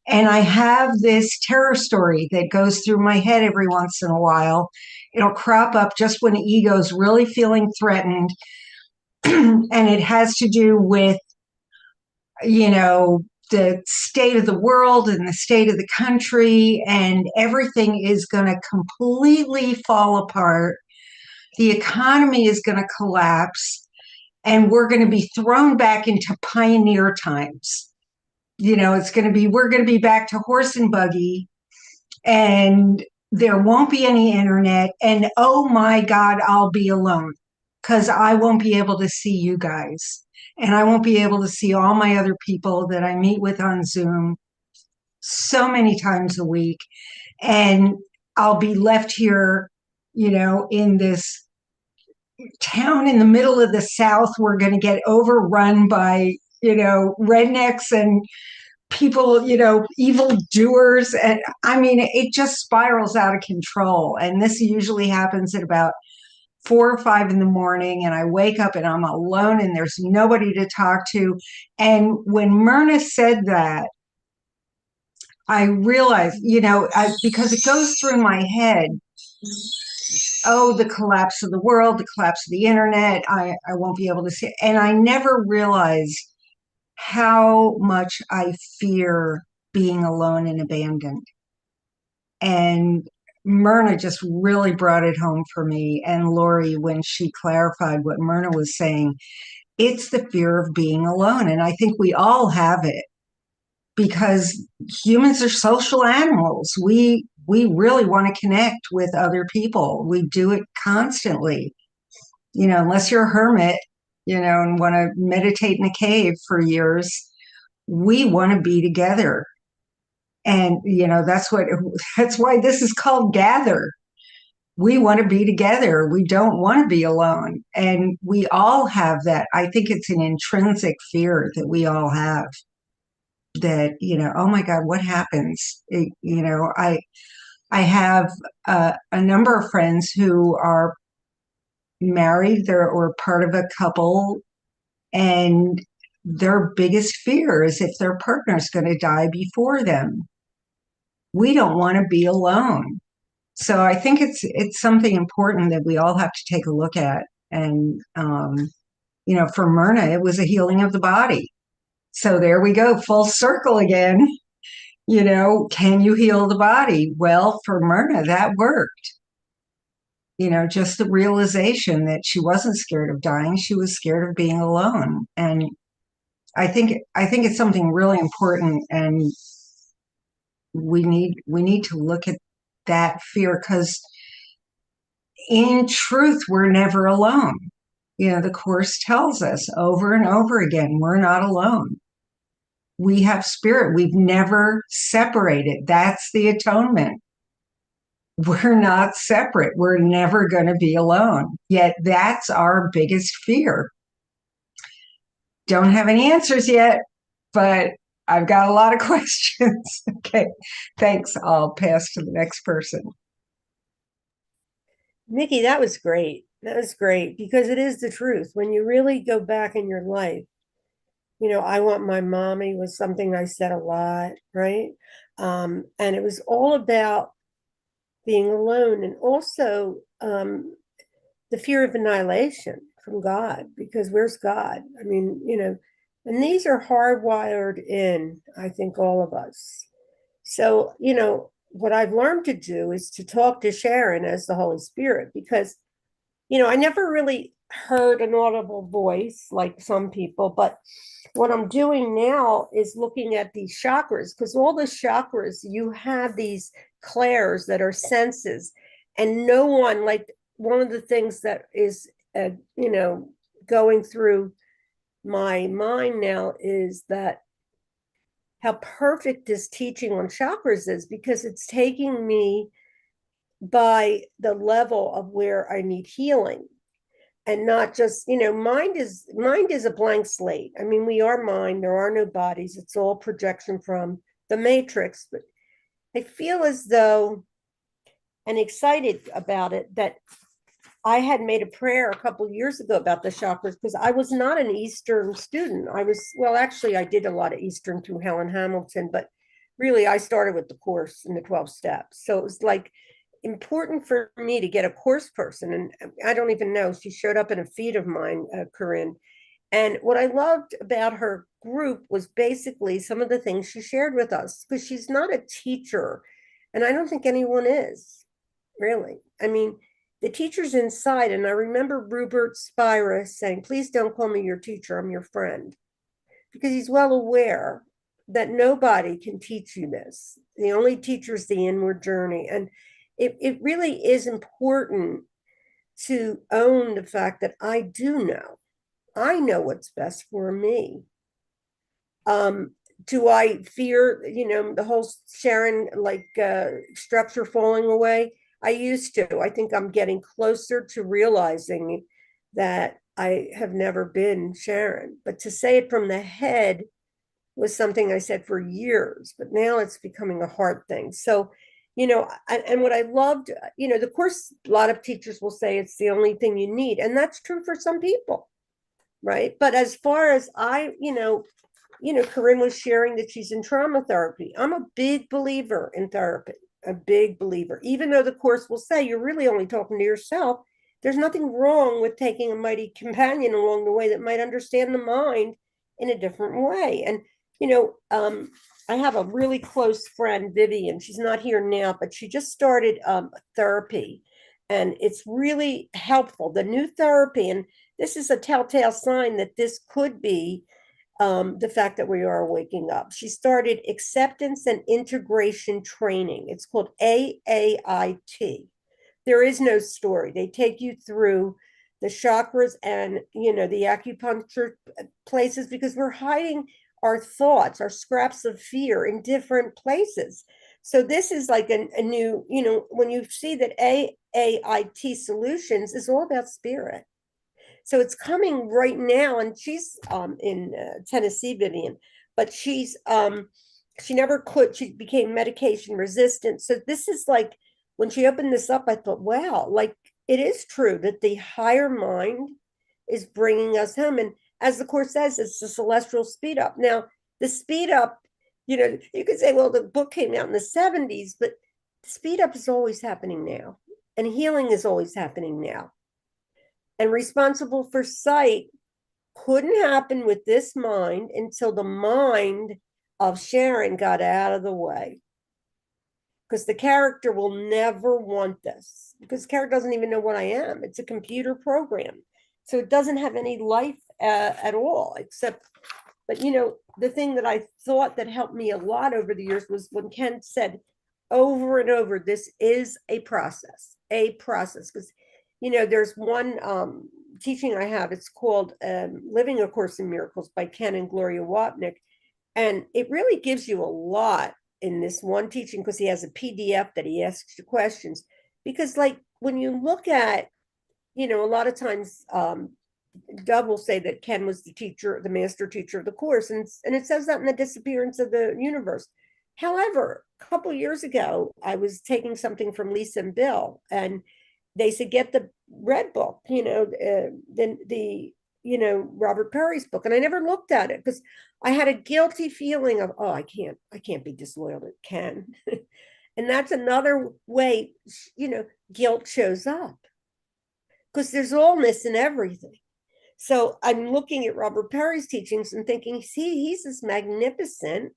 And I have this terror story that goes through my head every once in a while. It'll crop up just when the ego's really feeling threatened. And it has to do with, the state of the world and the state of the country, and everything is going to completely fall apart. The economy is going to collapse, and we're going to be thrown back into pioneer times. We're going to be back to horse and buggy, and there won't be any internet. And oh my God, I'll be alone because I won't be able to see you guys. And I won't be able to see all my other people that I meet with on Zoom so many times a week. And I'll be left here, in this town in the middle of the South. We're going to get overrun by, rednecks and people, evil doers. And I mean, it just spirals out of control. And this usually happens at about 4 or 5 in the morning. And I wake up and I'm alone and there's nobody to talk to. And when Myrna said that, I realized, because it goes through my head, oh, the collapse of the world, the collapse of the internet, I won't be able to see it. And I never realized how much I fear being alone and abandoned. And Myrna just really brought it home for me. And Lori, when she clarified what Myrna was saying, it's the fear of being alone. And I think we all have it because humans are social animals. We really want to connect with other people. We do it constantly, unless you're a hermit, and want to meditate in a cave for years. We want to be together. And, that's why this is called Gather. We want to be together. We don't want to be alone. And we all have that. I think it's an intrinsic fear that we all have that, oh my God, what happens? I have a number of friends who are married or part of a couple, and their biggest fear is if their partner's going to die before them. We don't want to be alone. So I think it's something important that we all have to take a look at. And for Myrna, it was a healing of the body. So there we go, full circle again. Can you heal the body? Well, for Myrna, that worked. Just the realization that she wasn't scared of dying, she was scared of being alone. And I think it's something really important, and we need to look at that fear, because in truth, we're never alone. The Course tells us over and over again, we're not alone. We have spirit. We've never separated. That's the atonement. We're not separate. We're never going to be alone. Yet that's our biggest fear. Don't have any answers yet, but I've got a lot of questions. Okay, thanks. I'll pass to the next person. Nikki, that was great. That was great because it is the truth. When you really go back in your life, I want my mommy was something I said a lot, right? And it was all about being alone, and also the fear of annihilation from God, because where's God? I mean, and these are hardwired in, I think, all of us. So, what I've learned to do is to talk to Sharon as the Holy Spirit, because, I never really heard an audible voice like some people, but what I'm doing now is looking at these chakras, because all the chakras, you have these clairs that are senses, and no one, like, one of the things that is, going through my mind now is that how perfect this teaching on chakras is, because it's taking me by the level of where I need healing, and not just, mind is a blank slate. I mean, we are mind, there are no bodies, it's all projection from the matrix. But I feel as though, and excited about it, that I had made a prayer a couple of years ago about the chakras, because I was not an Eastern student. Well, actually, I did a lot of Eastern through Helen Hamilton, but really I started with the course in the 12 steps. So it was like important for me to get a course person. And I don't even know, she showed up in a feed of mine, Corinne. And what I loved about her group was basically some of the things she shared with us, because she's not a teacher. And I don't think anyone is, really. I mean, the teacher's inside. And I remember Rupert Spira saying, please don't call me your teacher, I'm your friend. Because he's well aware that nobody can teach you this. The only teacher is the inward journey. And it really is important to own the fact that I do know. I know what's best for me. Do I fear, the whole Sharon, like, structure falling away? I used to. I think I'm getting closer to realizing that I have never been Sharon. But to say it from the head was something I said for years, but now it's becoming a hard thing. So, and what I loved, the course, a lot of teachers will say it's the only thing you need. And that's true for some people, right? But as far as Corinne was sharing that she's in trauma therapy. I'm a big believer in therapy, a big believer. Even though the course will say you're really only talking to yourself, there's nothing wrong with taking a mighty companion along the way that might understand the mind in a different way. And, I have a really close friend, Vivian. She's not here now, but she just started therapy, and it's really helpful. The new therapy, and this is a telltale sign that this could be the fact that we are waking up. She started acceptance and integration training. It's called AAIT. There is no story. They take you through the chakras and, the acupuncture places, because we're hiding our thoughts, our scraps of fear in different places. So this is like a new, when you see that AAIT Solutions is all about spirit. So it's coming right now, and she's in Tennessee, Vivian, but she never quit. She became medication resistant. So this is like, when she opened this up, I thought, wow, like, it is true that the higher mind is bringing us home. And as the course says, it's the celestial speed up. Now, the speed up, you could say, well, the book came out in the 70s, but the speed up is always happening now, and healing is always happening now. And responsible for sight couldn't happen with this mind until the mind of Sharon got out of the way. Because the character will never want this, because the character doesn't even know what I am. It's a computer program. So it doesn't have any life at all, except, but the thing that I thought that helped me a lot over the years was when Ken said over and over, this is a process, because there's one teaching I have. It's called Living A Course in Miracles by Ken and Gloria Wapnick. And it really gives you a lot in this one teaching, because he has a PDF that he asks you questions. Because, like, when you look at, a lot of times Doug will say that Ken was the teacher, the master teacher of the course. And it says that in The Disappearance of the Universe. However, a couple of years ago, I was taking something from Lisa and Bill, and they said, get the red book, the Robert Perry's book. And I never looked at it, because I had a guilty feeling of, oh, I can't be disloyal to Ken. And that's another way, guilt shows up, because there's allness in everything. So I'm looking at Robert Perry's teachings and thinking, see, he's as magnificent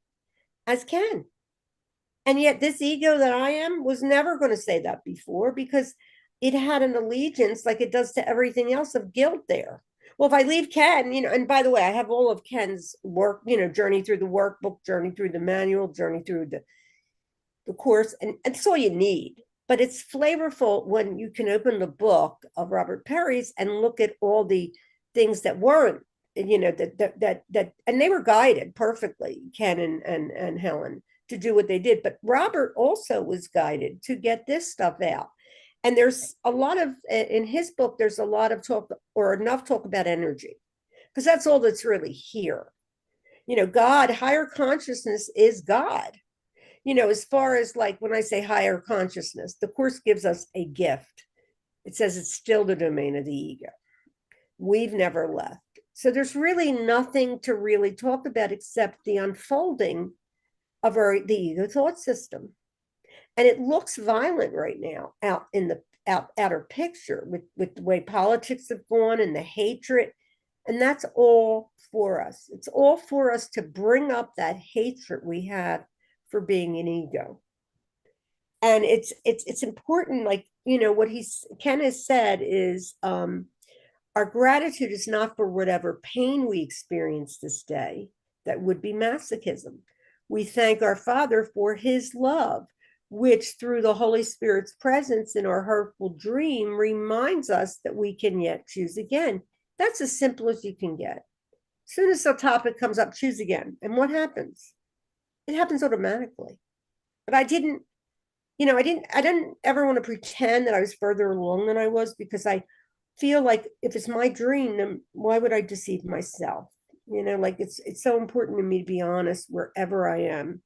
as Ken. And yet this ego that I am was never going to say that before, because it had an allegiance, like it does to everything else, of guilt there. Well, if I leave Ken, and by the way, I have all of Ken's work, journey through the workbook, journey through the manual, journey through the course, and that's all you need. But it's flavorful when you can open the book of Robert Perry's and look at all the things that weren't, and they were guided perfectly, Ken and Helen, to do what they did. But Robert also was guided to get this stuff out. And there's a lot of, in his book, there's a lot of talk, or enough talk, about energy, because that's all that's really here. God, higher consciousness is God. As far as, like, when I say higher consciousness, the Course gives us a gift. It says it's still the domain of the ego. We've never left. So there's really nothing to really talk about except the unfolding of the ego thought system. And it looks violent right now out in the outer picture with the way politics have gone and the hatred. And that's all for us. It's all for us to bring up that hatred we have for being an ego. And it's important, like, what Ken has said is, our gratitude is not for whatever pain we experience this day. That would be masochism. We thank our Father for his love, which through the Holy Spirit's presence in our hurtful dream reminds us that we can yet choose again. That's as simple as you can get. As soon as the topic comes up, choose again. And what happens? It happens automatically. But I didn't ever want to pretend that I was further along than I was, because I feel like if it's my dream, then why would I deceive myself? Like, it's so important to me to be honest wherever I am,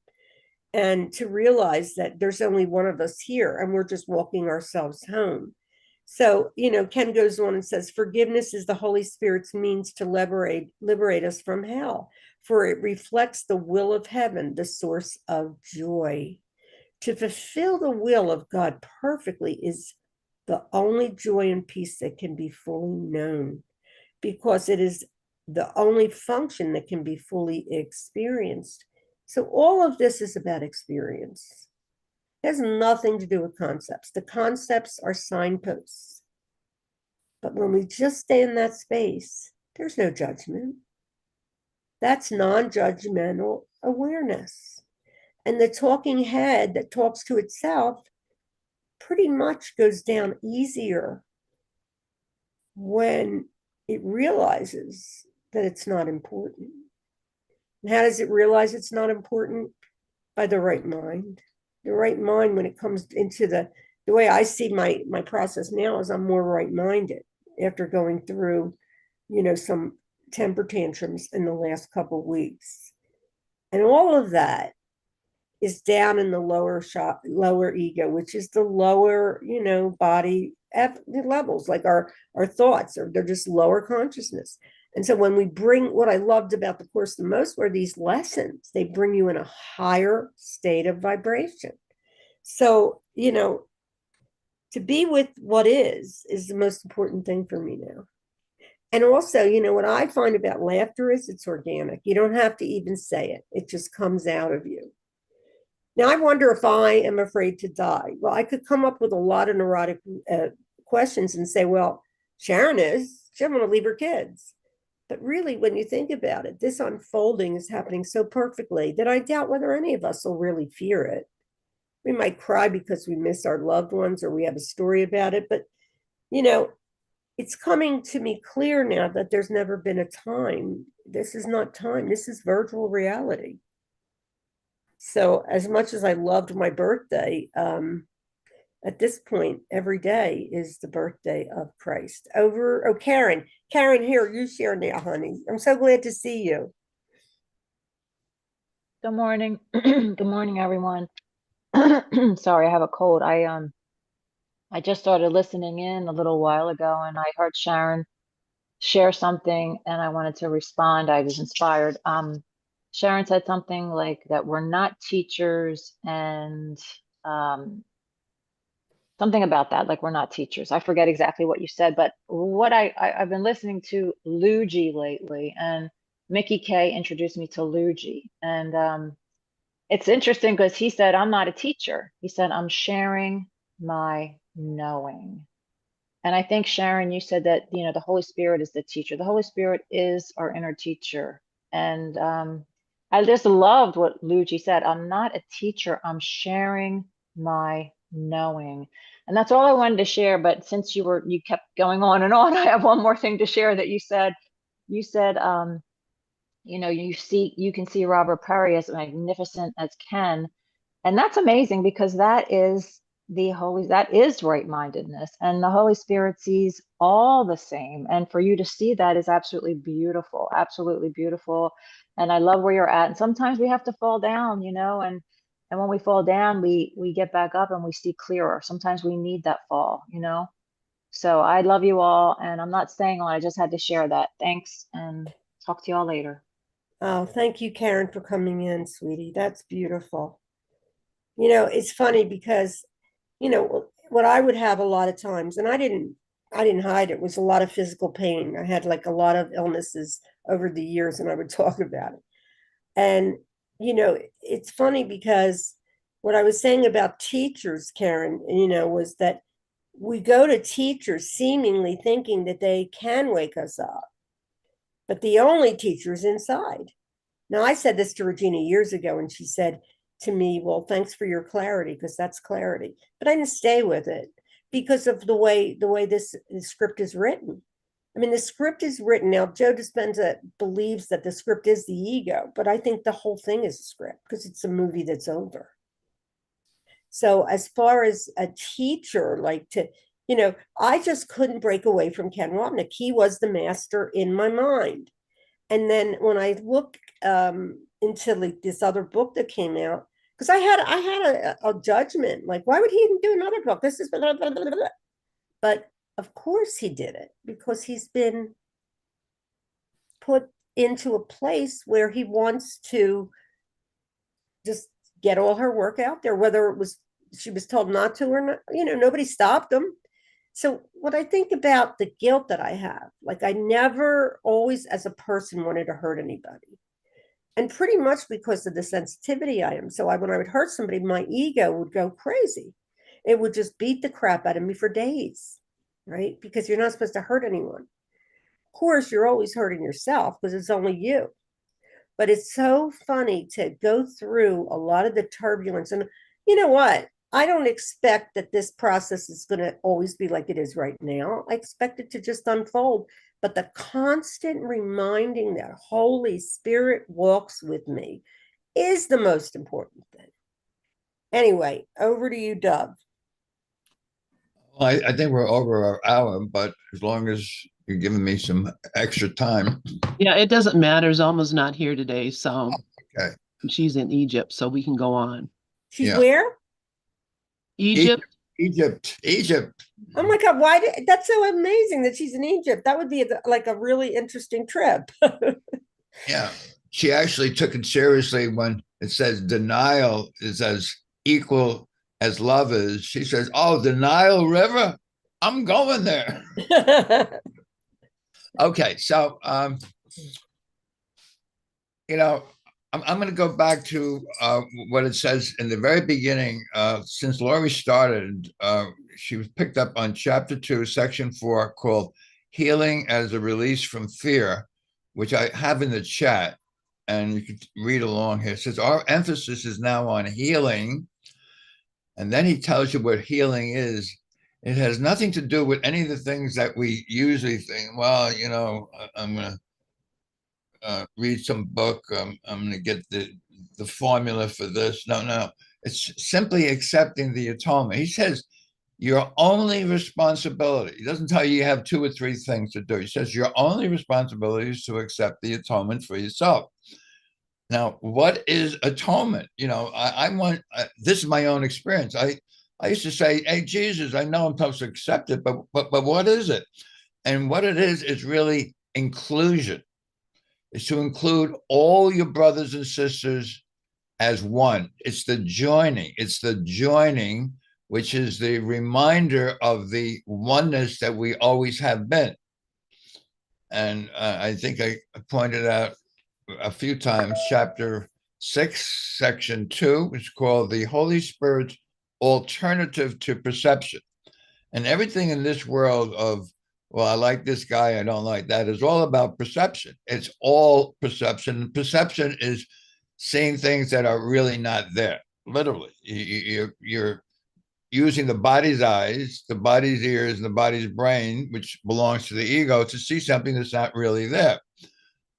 and to realize that there's only one of us here and we're just walking ourselves home. So, Ken goes on and says, forgiveness is the Holy Spirit's means to liberate us from hell, for it reflects the will of heaven, the source of joy. To fulfill the will of God perfectly is the only joy and peace that can be fully known, because it is the only function that can be fully experienced. So all of this is about experience. It has nothing to do with concepts. The concepts are signposts. But when we just stay in that space, there's no judgment. That's non-judgmental awareness. And the talking head that talks to itself pretty much goes down easier when it realizes that it's not important. And how does it realize it's not important? By the right mind. The right mind, when it comes into the way I see my process now, is I'm more right-minded after going through, some temper tantrums in the last couple of weeks. And all of that is down in the lower ego, which is the lower, body levels, like our thoughts, or they're just lower consciousness. And so when we bring, what I loved about the Course the most were these lessons. They bring you in a higher state of vibration. So, to be with what is the most important thing for me now. And also, what I find about laughter is it's organic. You don't have to even say it. It just comes out of you. Now, I wonder if I am afraid to die. Well, I could come up with a lot of neurotic questions and say, well, Sharon is. She doesn't want to leave her kids. But really, when you think about it, this unfolding is happening so perfectly that I doubt whether any of us will really fear it. We might cry because we miss our loved ones or we have a story about it. But, it's coming to me clear now that there's never been a time. This is not time. This is virtual reality. So as much as I loved my birthday, at this point, every day is the birthday of Christ. Karen, here, you share now, honey. I'm so glad to see you. Good morning. Good morning, everyone. Sorry, I have a cold. I just started listening in a little while ago, and I heard Sharon share something, and I wanted to respond. I was inspired. Sharon said something like that we're not teachers, and something about that, like we're not teachers. I forget exactly what you said, but what I've been listening to Luigi lately, and Mickey K introduced me to Luigi, and It's interesting because he said, I'm not a teacher. He said, I'm sharing my knowing. And I think, Sharon, you said that, the Holy Spirit is the teacher. The Holy Spirit is our inner teacher. And I just loved what Luigi said. I'm not a teacher. I'm sharing my knowing. And that's all I wanted to share. But since you kept going on and on, I have one more thing to share that you said. You said, you can see Robert Perry as magnificent as Ken. And that's amazing because that is right-mindedness, and the Holy Spirit sees all the same. And for you to see that is absolutely beautiful, absolutely beautiful. And I love where you're at. And sometimes we have to fall down, and when we fall down, we get back up and we see clearer. Sometimes we need that fall. So I love you all, and I'm not staying on. I just had to share that. Thanks, and talk to y'all later. Oh, thank you, Karen, for coming in, sweetie. That's beautiful. It's funny because, what I would have a lot of times, and I didn't hide it, was a lot of physical pain. I had like a lot of illnesses over the years, and I would talk about it. And, it's funny because what I was saying about teachers, Karen, was that we go to teachers seemingly thinking that they can wake us up, but the only teacher is inside. Now, I said this to Regina years ago, and she said to me, well, thanks for your clarity, because that's clarity. But I didn't stay with it because of the way this script is written. I mean, the script is written. Now, Joe Dispenza believes that the script is the ego, but I think the whole thing is a script because it's a movie that's over. So as far as a teacher, I just couldn't break away from Ken Wapnick. He was the master in my mind. And then when I look into like this other book that came out, because I had a judgment, like, why would he do another book? This is blah, blah, blah, blah. But of course he did it because he's been put into a place where he wants to just get all her work out there, whether it was she was told not to or not. Nobody stopped him. So what I think about the guilt that I have, like, I never always as a person wanted to hurt anybody. And pretty much because of the sensitivity I am. So when I would hurt somebody, my ego would go crazy. It would just beat the crap out of me for days, right? Because you're not supposed to hurt anyone. Of course, you're always hurting yourself because it's only you. But it's so funny to go through a lot of the turbulence. And you know what? I don't expect that this process is going to always be like it is right now. I expect it to just unfold. But the constant reminding that Holy Spirit walks with me is the most important thing. Anyway, over to you, Dub. Well, I think we're over our hour, but as long as you're giving me some extra time. Yeah, it doesn't matter. Zelma's not here today, so Okay. she's in Egypt, so we can go on. She's where? Egypt. Egypt. Oh my God! That's so amazing that she's in Egypt? That would be like a really interesting trip. Yeah, she actually took it seriously when it says denial is as equal as love is. She says, "Oh, the Nile River, I'm going there." Okay, so I'm going to go back to what it says in the very beginning. Since Laurie started, she was picked up on chapter 2, section 4, called Healing as a Release from Fear, which I have in the chat, and you can read along here. It says, our emphasis is now on healing. And then he tells you what healing is. It has nothing to do with any of the things that we usually think, well, I'm going to read some book. I'm going to get the formula for this. No. It's simply accepting the atonement. He says your only responsibility, he doesn't tell you have 2 or 3 things to do. He says your only responsibility is to accept the atonement for yourself. Now, what is atonement? I want, this is my own experience. I used to say, hey, Jesus, I know I'm supposed to accept it, but what is it? And what it is really inclusion. Is to include all your brothers and sisters as one. It's the joining. It's the joining, which is the reminder of the oneness that we always have been. And I think I pointed out a few times, chapter 6, section 2, is called the Holy Spirit's alternative to perception. And everything in this world of, well, I like this guy, I don't like that, is all about perception. It's all perception. Perception is seeing things that are really not there. Literally, you're using the body's eyes, the body's ears, and the body's brain, which belongs to the ego, to see something that's not really there.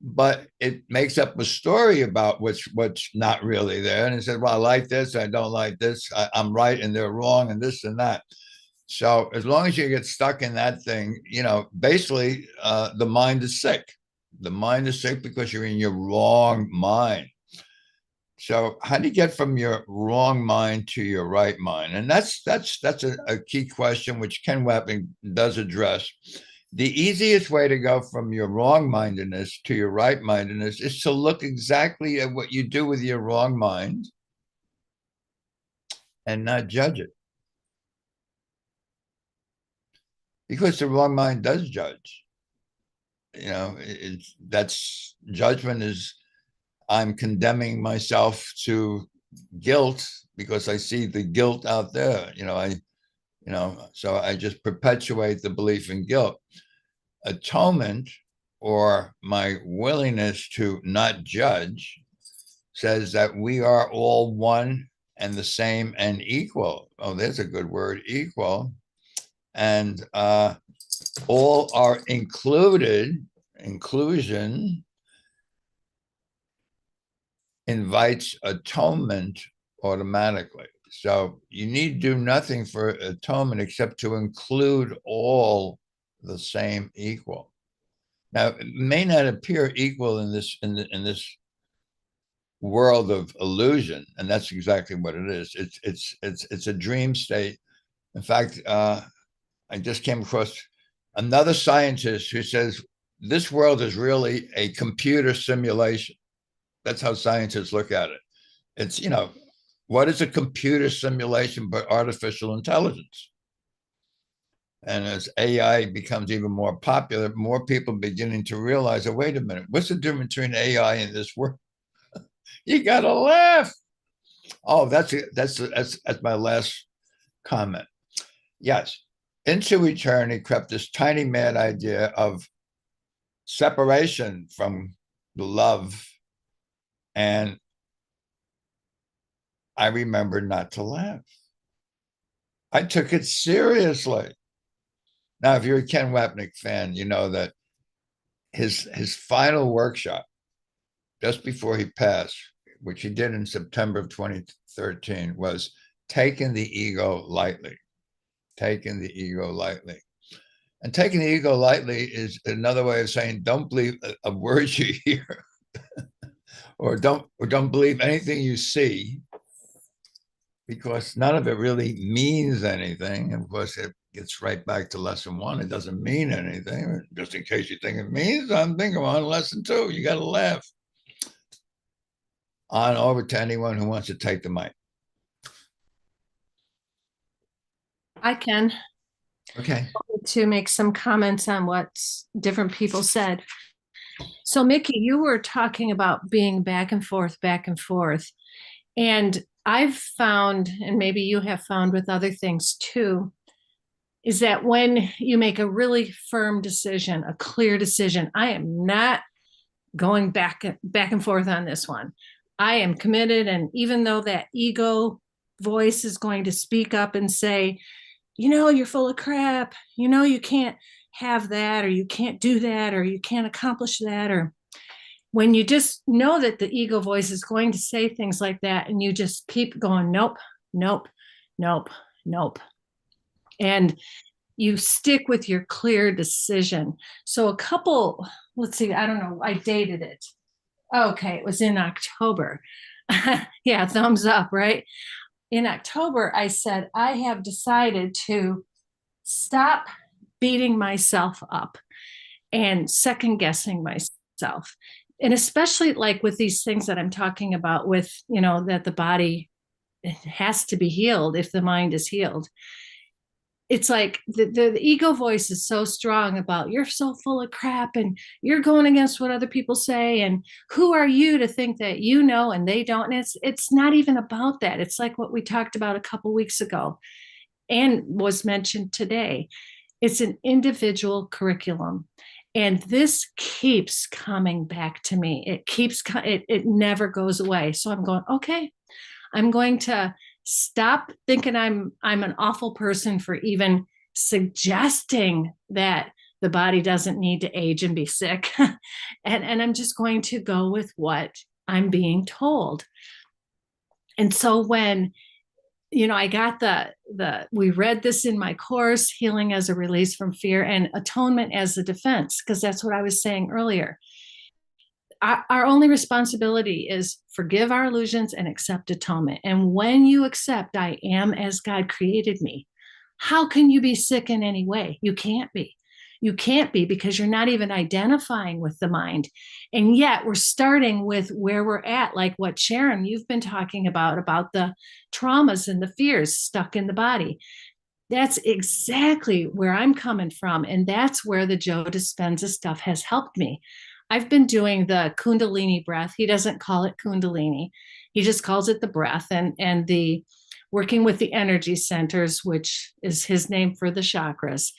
But it makes up a story about what's not really there. And it says, well, I like this, I don't like this, I'm right and they're wrong, and this and that. So as long as you get stuck in that thing, basically the mind is sick. The mind is sick because you're in your wrong mind. So how do you get from your wrong mind to your right mind? And that's a key question, which Ken Wapping does address. The easiest way to go from your wrong-mindedness to your right-mindedness is to look exactly at what you do with your wrong mind and not judge it. Because the wrong mind does judge. That's judgment is, I'm condemning myself to guilt because I see the guilt out there. So I just perpetuate the belief in guilt. Atonement, or my willingness to not judge, says that we are all one and the same and equal. Oh, there's a good word, equal. And all are included. Inclusion invites atonement automatically. So you need to do nothing for atonement except to include all the same equal. Now, it may not appear equal in this world of illusion, and that's exactly what it is. It's a dream state. In fact, I just came across another scientist who says this world is really a computer simulation. That's how scientists look at it. It's, what is a computer simulation but artificial intelligence? And as AI becomes even more popular, more people beginning to realize, oh, wait a minute, what's the difference between AI and this world? You got to laugh. Oh, that's my last comment. Yes, into eternity crept this tiny mad idea of separation from the love. And I remember not to laugh. I took it seriously. Now, if you're a Ken Wapnick fan, you know that his final workshop just before he passed, which he did in September of 2013, was taking the ego lightly. Taking the ego lightly. And taking the ego lightly is another way of saying don't believe a word you hear, or don't believe anything you see, because none of it really means anything. And of course, it gets right back to lesson 1. It doesn't mean anything. Just in case you think it means something, go on lesson 2. You got to laugh. On over to anyone who wants to take the mic. I can. Okay. To make some comments on what different people said. So, Mickey, you were talking about being back and forth, back and forth. And I've found, and maybe you have found with other things too, is that when you make a really firm decision, a clear decision, I am not going back and forth on this one. I am committed. And even though that ego voice is going to speak up and say, you're full of crap, you can't have that, or you can't do that, or you can't accomplish that, or when you just know that the ego voice is going to say things like that, and you just keep going, nope, nope, nope, nope. And you stick with your clear decision. So let's see, I don't know, I dated it. Okay, it was in October. Yeah, thumbs up, right? In October, I said, I have decided to stop beating myself up and second guessing myself. And especially like with these things that I'm talking about with, that the body has to be healed if the mind is healed. it's like the ego voice is so strong about you're so full of crap and you're going against what other people say, and who are you to think that you know and they don't. And it's not even about that. It's like what we talked about a couple weeks ago and was mentioned today. It's an individual curriculum. And this keeps coming back to me. It never goes away. So I'm going, okay, I'm going to stop thinking I'm an awful person for even suggesting that the body doesn't need to age and be sick. and I'm just going to go with what I'm being told. And so when I got we read this in my course, Healing as a Release from Fear and Atonement as a Defense, because that's what I was saying earlier. Our only responsibility is forgive our illusions and accept atonement. And when you accept, I am as God created me, how can you be sick in any way? You can't be. You can't be, because you're not even identifying with the mind. And yet we're starting with where we're at, like what Sharon, you've been talking about the traumas and the fears stuck in the body. That's exactly where I'm coming from. And that's where the Joe Dispenza stuff has helped me. I've been doing the Kundalini breath. He doesn't call it Kundalini. He just calls it the breath, and the working with the energy centers, which is his name for the chakras,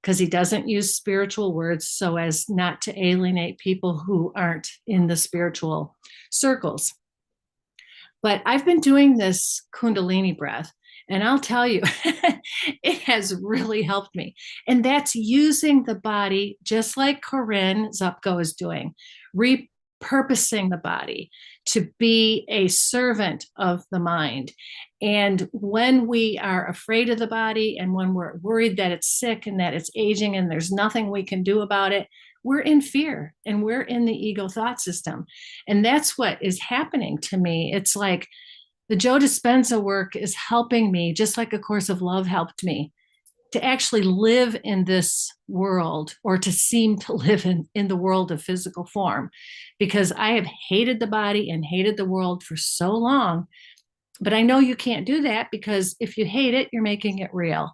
because he doesn't use spiritual words so as not to alienate people who aren't in the spiritual circles. But I've been doing this Kundalini breath, and I'll tell you, it has really helped me. And that's using the body, just like Corinne Zupko is doing, repurposing the body to be a servant of the mind. And when we are afraid of the body, and when we're worried that it's sick and that it's aging and there's nothing we can do about it, we're in fear and we're in the ego thought system. And that's what is happening to me. It's like the Joe Dispenza work is helping me, just like A Course of Love helped me, to actually live in this world, or to seem to live in the world of physical form, because I have hated the body and hated the world for so long. But I know you can't do that, because if you hate it, you're making it real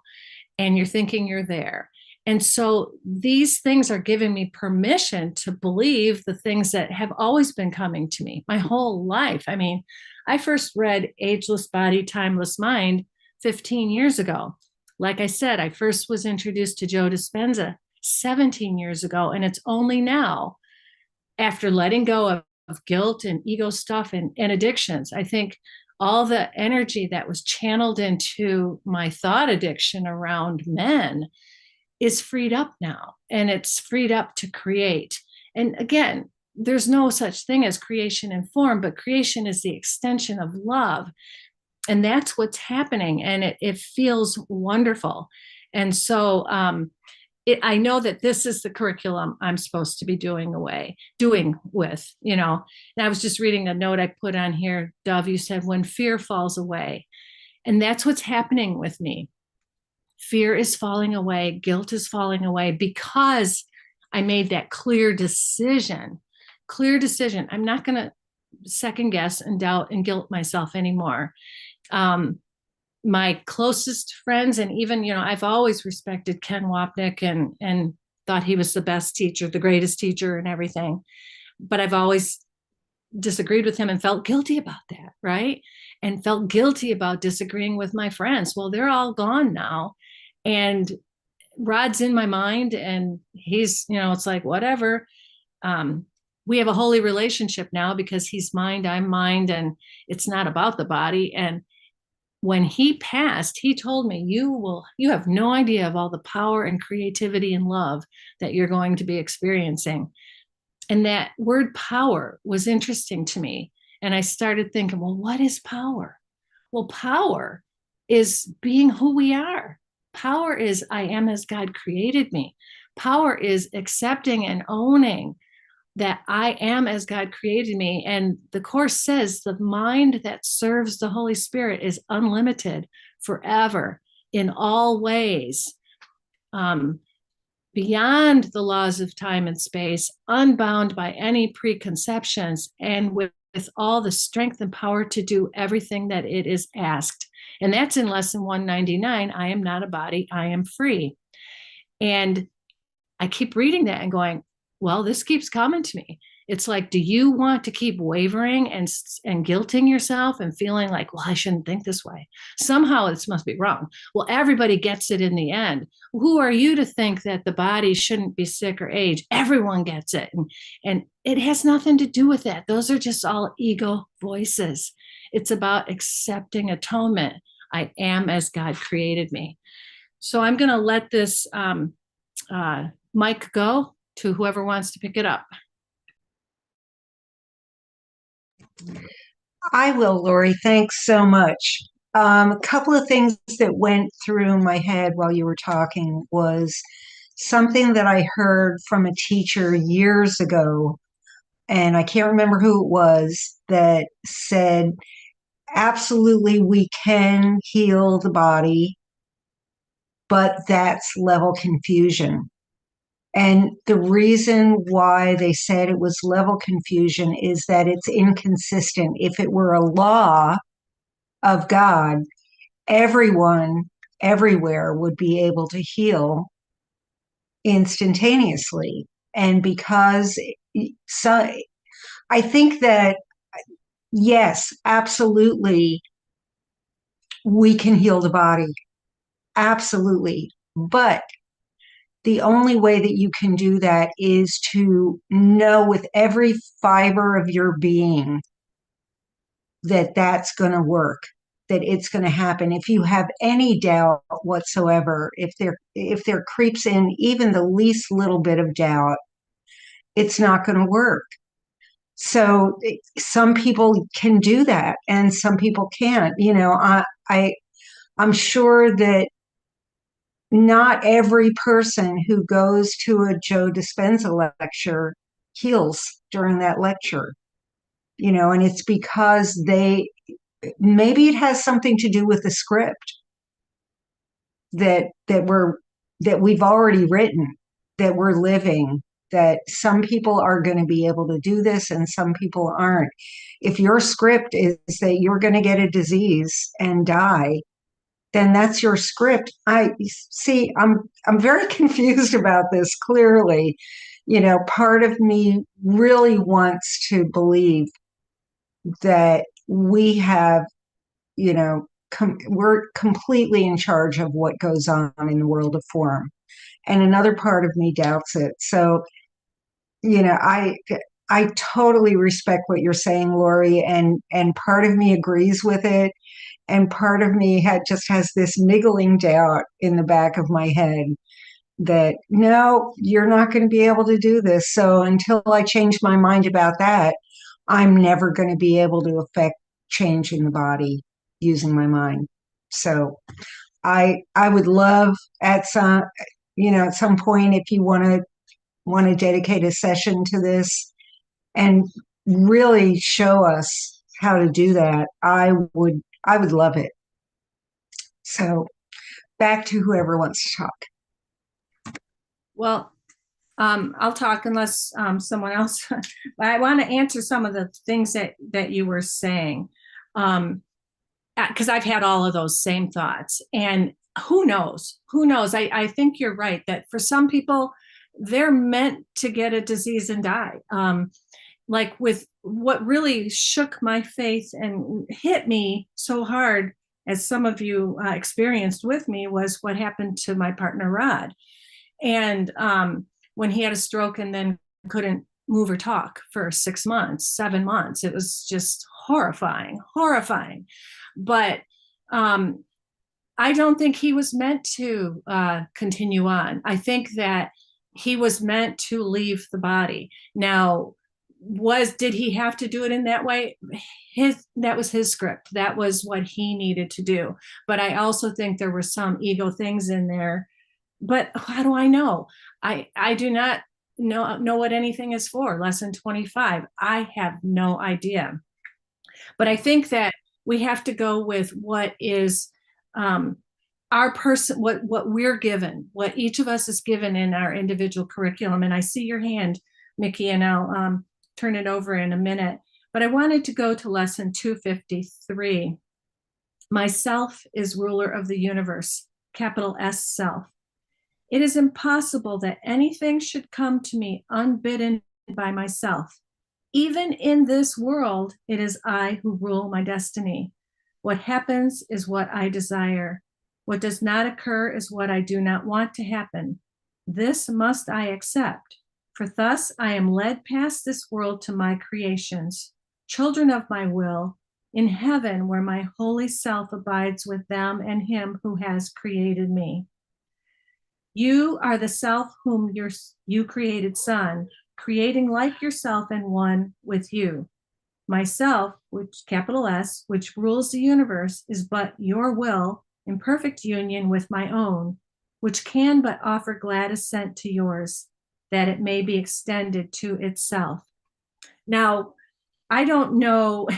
and you're thinking you're there. And so these things are giving me permission to believe the things that have always been coming to me my whole life. I mean, I first read Ageless Body, Timeless Mind 15 years ago. Like I said, I first was introduced to Joe Dispenza 17 years ago. And it's only now, after letting go of guilt and ego stuff and addictions, I think all the energy that was channeled into my thought addiction around men is freed up now, and it's freed up to create. And again, there's no such thing as creation in form, but creation is the extension of love. And that's what's happening. And it feels wonderful. And so I know that this is the curriculum I'm supposed to be doing with. And I was just reading a note I put on here, Dove, you said, when fear falls away. And that's what's happening with me. Fear is falling away, guilt is falling away, because I made that clear decision. I'm not going to second guess and doubt and guilt myself anymore. My closest friends, and even, I've always respected Ken Wapnick and thought he was the best teacher, the greatest teacher and everything. But I've always disagreed with him and felt guilty about that, right? And felt guilty about disagreeing with my friends. Well, they're all gone now. And Rod's in my mind, and he's, it's like, whatever. We have a holy relationship now, because he's mind, I'm mind, and it's not about the body. And when he passed, he told me, you have no idea of all the power and creativity and love that you're going to be experiencing. And that word power was interesting to me. And I started thinking, well, what is power? Well, power is being who we are. Power is I am as God created me. Power is accepting and owning that I am as God created me. And the Course says the mind that serves the Holy Spirit is unlimited forever in all ways, beyond the laws of time and space, unbound by any preconceptions, and with all the strength and power to do everything that it is asked. And that's in lesson 199. I am not a body, I am free. And I keep reading that and going, well, this keeps coming to me. It's like, do you want to keep wavering and guilting yourself and feeling like, well, I shouldn't think this way? Somehow this must be wrong. Well, everybody gets it in the end. Who are you to think that the body shouldn't be sick or age? Everyone gets it. And it has nothing to do with that. Those are just all ego voices. It's about accepting atonement. I am as God created me. So I'm going to let this mic go to whoever wants to pick it up. I will, Lori. Thanks so much. A couple of things that went through my head while you were talking was something that I heard from a teacher years ago, and I can't remember who it was, that said, absolutely, we can heal the body, but that's level confusion. And the reason why they said it was level confusion is that it's inconsistent. If it were a law of God, everyone everywhere would be able to heal instantaneously. And because so I think that yes, absolutely, we can heal the body. Absolutely. But the only way that you can do that is to know with every fiber of your being that that's going to work, that it's going to happen. If you have any doubt whatsoever, if there creeps in even the least little bit of doubt, it's not going to work. So some people can do that and some people can't. I'm sure that not every person who goes to a Joe Dispenza lecture heals during that lecture, and it's because maybe it has something to do with the script that we've already written, that we're living, that some people are going to be able to do this and some people aren't. If your script is that you're going to get a disease and die, then that's your script. I'm very confused about this, clearly. Part of me really wants to believe that we have, we're completely in charge of what goes on in the world of form. And another part of me doubts it. So, I totally respect what you're saying, Lori, and part of me agrees with it. And part of me just has this niggling doubt in the back of my head that no, you're not going to be able to do this. So until I change my mind about that, I'm never going to be able to affect change in the body using my mind. So I would love at some point, if you want to dedicate a session to this and really show us how to do that, I would love it. So back to whoever wants to talk. Well, I'll talk unless someone else. I want to answer some of the things that you were saying, because I've had all of those same thoughts. And who knows? Who knows? I think you're right that for some people, they're meant to get a disease and die. Like with what really shook my faith and hit me so hard, as some of you experienced with me, was what happened to my partner, Rod. And when he had a stroke and then couldn't move or talk for 6 months, 7 months, it was just horrifying. But I don't think he was meant to continue on. I think that he was meant to leave the body. Now, did he have to do it in that way? That was his script. That was what he needed to do. But I also think there were some ego things in there. But how do I know? I do not know what anything is for. Lesson 25. I have no idea. But I think that we have to go with what is our person, what we're given, what each of us is given in our individual curriculum. And I see your hand, Mickey, and I'll turn it over in a minute. But I wanted to go to lesson 253. Myself is ruler of the universe, capital S self. It is impossible that anything should come to me unbidden by myself. Even in this world, it is I who rule my destiny. What happens is what I desire. What does not occur is what I do not want to happen. This must I accept, for thus I am led past this world to my creations, children of my will, in heaven where my holy self abides with them and him who has created me. You are the self whom you created, son, creating like yourself and one with you. Myself, which capital S, which rules the universe, is but your will in perfect union with my own, which can but offer glad assent to yours, that it may be extended to itself. Now, I don't know,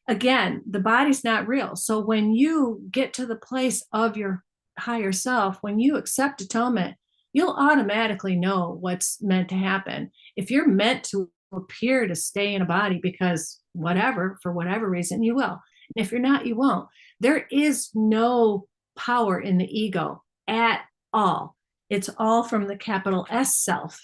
again, the body's not real. So when you get to the place of your higher self, when you accept atonement, you'll automatically know what's meant to happen. If you're meant to appear to stay in a body because whatever, for whatever reason, you will. And if you're not, you won't. There is no power in the ego at all. It's all from the capital S self.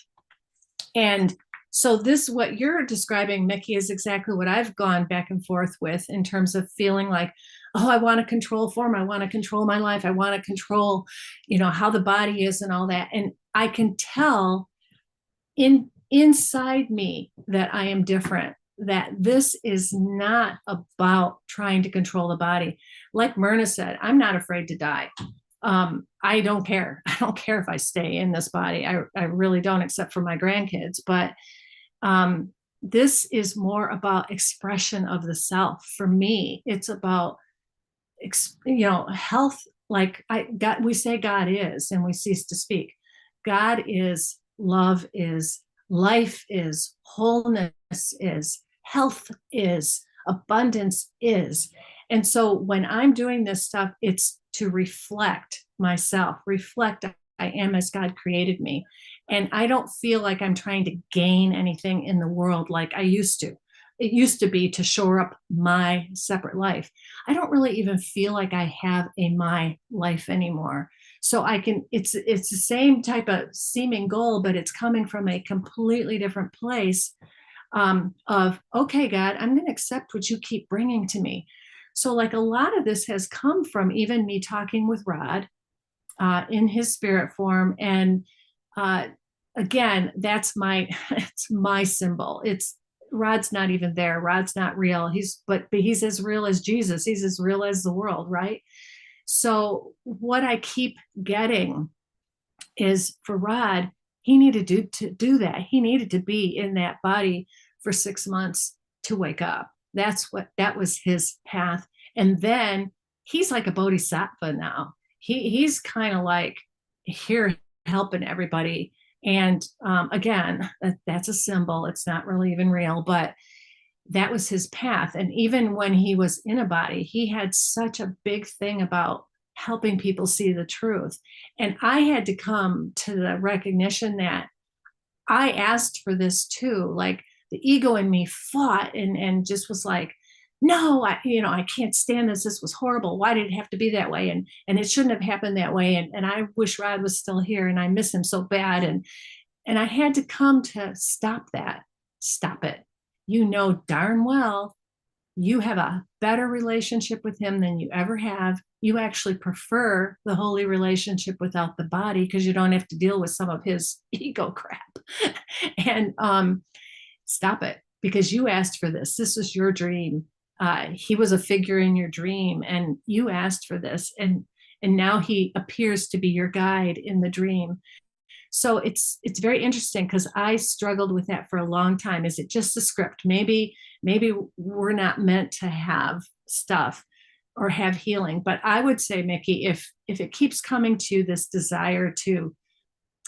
And so this, what you're describing, Mickey, is exactly what I've gone back and forth with in terms of feeling like, oh, I want to control form. I want to control my life. I want to control, how the body is and all that. And I can tell inside me that I am different, that this is not about trying to control the body. Like Myrna said, I'm not afraid to die. I don't care. I don't care if I stay in this body. I really don't, except for my grandkids. But this is more about expression of the self. For me, it's about, health. Like we say God is, and we cease to speak. God is, love is, life is, wholeness is, health is, abundance is. And so when I'm doing this stuff, it's to reflect myself, reflect I am as God created me. And I don't feel like I'm trying to gain anything in the world like I used to. It used to be to shore up my separate life. I don't really even feel like I have my life anymore. So it's the same type of seeming goal, but it's coming from a completely different place of, okay, God, I'm going to accept what you keep bringing to me. So like a lot of this has come from even me talking with Rod in his spirit form. And again, that's it's my symbol. Rod's not even there. Rod's not real. But he's as real as Jesus. He's as real as the world, right? So what I keep getting is, for Rod, he needed to do that. He needed to be in that body for 6 months to wake up. That was his path. And then he's like a bodhisattva now. He's kind of like here helping everybody. And again, that's a symbol. It's not really even real, but that was his path. And even when he was in a body, he had such a big thing about helping people see the truth. And I had to come to the recognition that I asked for this too. Like the ego in me fought and just was like, no, I can't stand this. This was horrible. Why did it have to be that way? And it shouldn't have happened that way. And I wish Rod was still here, and I miss him so bad. And I had to come to stop that. Stop it. You know darn well you have a better relationship with him than you ever have. You actually prefer the holy relationship without the body because you don't have to deal with some of his ego crap. And stop it, because you asked for this. This was your dream. He was a figure in your dream, and you asked for this. And now he appears to be your guide in the dream. So it's very interesting, because I struggled with that for a long time. Is it just a script? Maybe we're not meant to have stuff or have healing. But I would say, Mickey, if it keeps coming to this desire to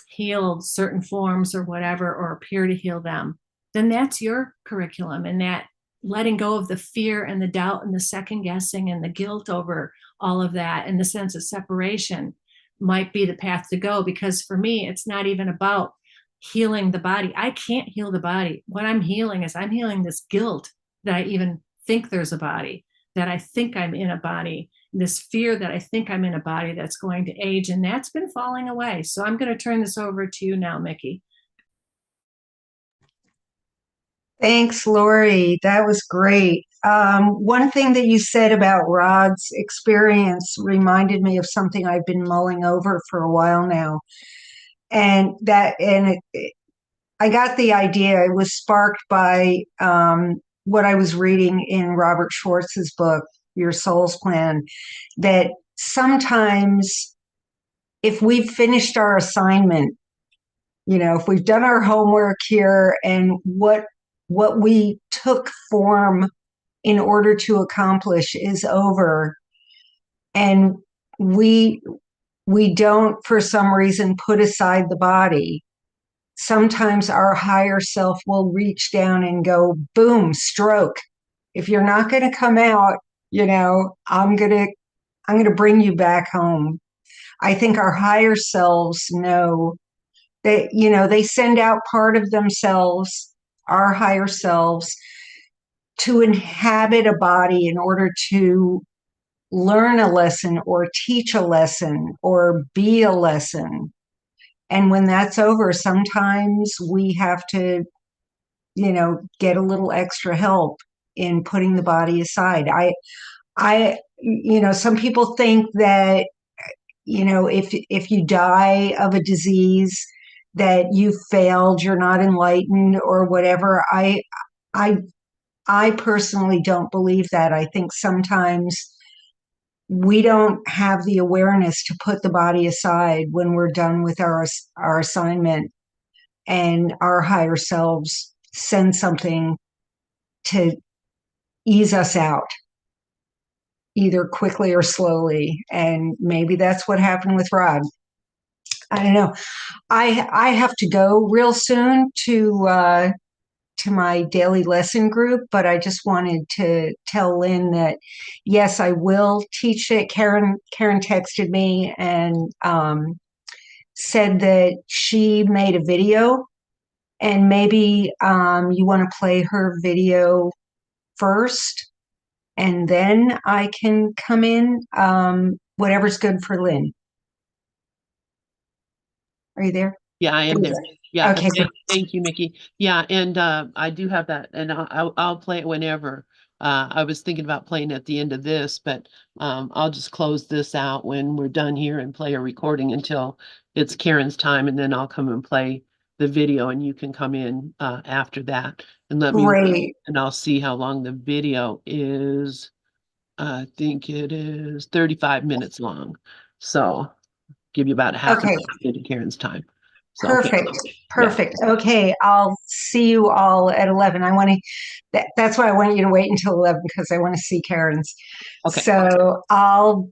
heal certain forms or whatever, or appear to heal them, then that's your curriculum. And that letting go of the fear and the doubt and the second guessing and the guilt over all of that and the sense of separation might be the path to go. Because for me, it's not even about healing the body. I can't heal the body. What I'm healing is I'm healing this guilt that I even think there's a body. that I think I'm in a body, this fear that I think I'm in a body that's going to age, and that's been falling away. So I'm going to turn this over to you now, Mickey. Thanks, Lori. That was great. One thing that you said about Rod's experience reminded me of something I've been mulling over for a while now. I got the idea. It was sparked by what I was reading in Robert Schwartz's book, Your Soul's Plan, that sometimes if we've finished our assignment, if we've done our homework here and what we took form in order to accomplish is over, and we don't for some reason put aside the body, sometimes our higher self will reach down and go, boom, stroke. If you're not going to come out, I'm going to bring you back home. I think our higher selves know that, they send out part of themselves, our higher selves, to inhabit a body in order to learn a lesson or teach a lesson or be a lesson. And when that's over, sometimes we have to, get a little extra help in putting the body aside. Some people think that, if you die of a disease, that you failed, you're not enlightened or whatever. I I personally don't believe that. I think sometimes we don't have the awareness to put the body aside when we're done with our assignment, and our higher selves send something to ease us out, either quickly or slowly. And maybe that's what happened with Rod. I don't know. I have to go real soon to my daily lesson group, but I just wanted to tell Lynn that yes, I will teach it. Karen texted me and said that she made a video, and maybe you want to play her video first, and then I can come in. Whatever's good for Lynn. Are you there? Yeah, I am there. Yeah. Okay. Thank you, Mickey. Yeah, and I do have that, and I'll play it whenever. I was thinking about playing at the end of this, but I'll just close this out when we're done here and play a recording until it's Karen's time, and then I'll come and play the video, and you can come in after that and let me, Great. and I'll see how long the video is. I think it is 35 minutes long, so give you about half an Okay. hour into Karen's time. So, okay. Perfect. Perfect. Okay. I'll see you all at 11. That's why I want you to wait until 11, because I want to see Karen's. Okay. So I'll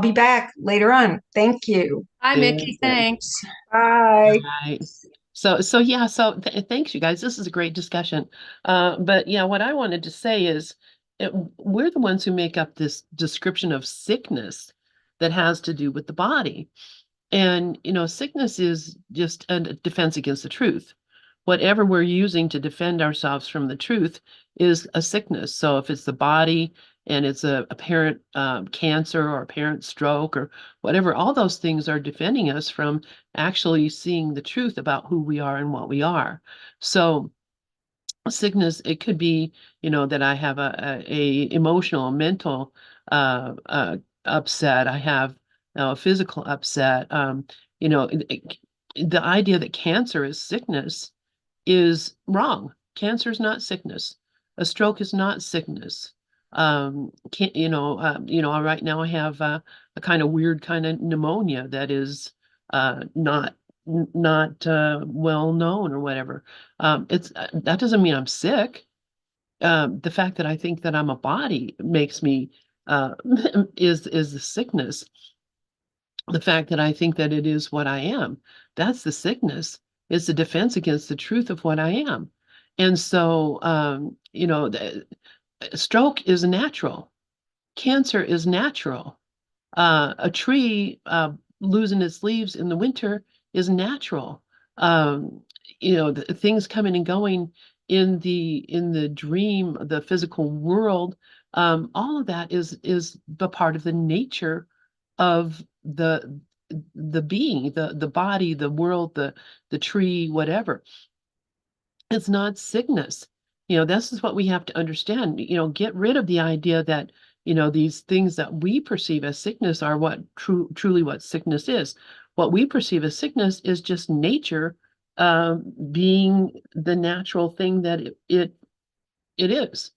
be back later on. Thank you. Hi, Mickey. Good. Thanks. Bye. Right. So yeah, thanks you guys. This is a great discussion. But yeah, what I wanted to say is we're the ones who make up this description of sickness that has to do with the body. And, sickness is just a defense against the truth. Whatever we're using to defend ourselves from the truth is a sickness. So if it's the body and it's a apparent cancer or apparent stroke or whatever, all those things are defending us from actually seeing the truth about who we are and what we are. So sickness, it could be, that I have a emotional, mental upset. I have a physical upset. The idea that cancer is sickness is wrong. Cancer is not sickness. A stroke is not sickness. Right now I have a kind of weird kind of pneumonia that is not well known or whatever. It's that doesn't mean I'm sick. The fact that I think that I'm a body makes me is the sickness. The fact that I think that it is what I am, that's the sickness. It's the defense against the truth of what I am. And so, stroke is natural. Cancer is natural. A tree losing its leaves in the winter is natural. Things coming and going in the dream, the physical world All of that is the part of the nature of the being, the body, the world, the tree, whatever. It's not sickness. This is what we have to understand. Get rid of the idea that, these things that we perceive as sickness are what truly what sickness is. What we perceive as sickness is just nature being the natural thing that it is.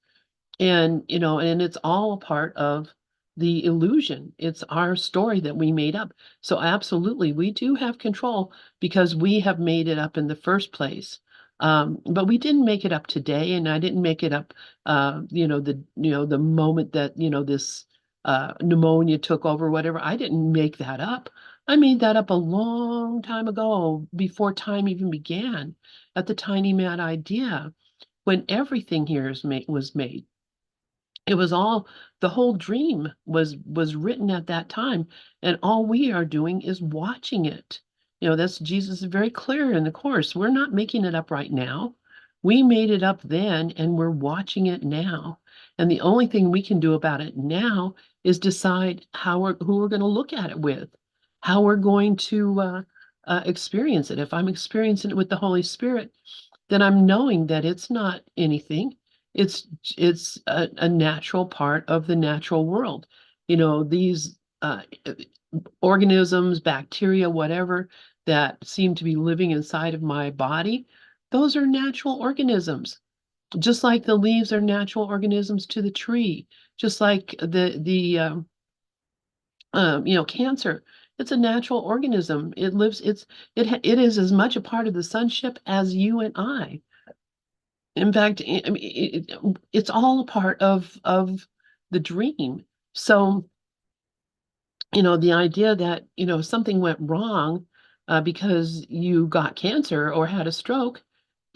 And it's all a part of the illusion. It's our story that we made up. So absolutely, we do have control because we have made it up in the first place. But we didn't make it up today, and I didn't make it up, the moment that, this pneumonia took over, whatever. I didn't make that up. I made that up a long time ago, before time even began, at the tiny mad idea, when everything here was made. It was all, the whole dream was written at that time, and all we are doing is watching it. That's, Jesus is very clear in the course. We're not making it up right now. We made it up then, and we're watching it now. And the only thing we can do about it now is decide who we're going to look at it with, how we're going to experience it. If I'm experiencing it with the Holy Spirit, then I'm knowing that it's not anything. It's a natural part of the natural world. These organisms, bacteria, whatever, that seem to be living inside of my body, those are natural organisms. Just like the leaves are natural organisms to the tree, just like cancer. It's a natural organism. It lives. It is as much a part of the sonship as you and I. In fact, I mean, it's all a part of the dream. So, the idea that, something went wrong because you got cancer or had a stroke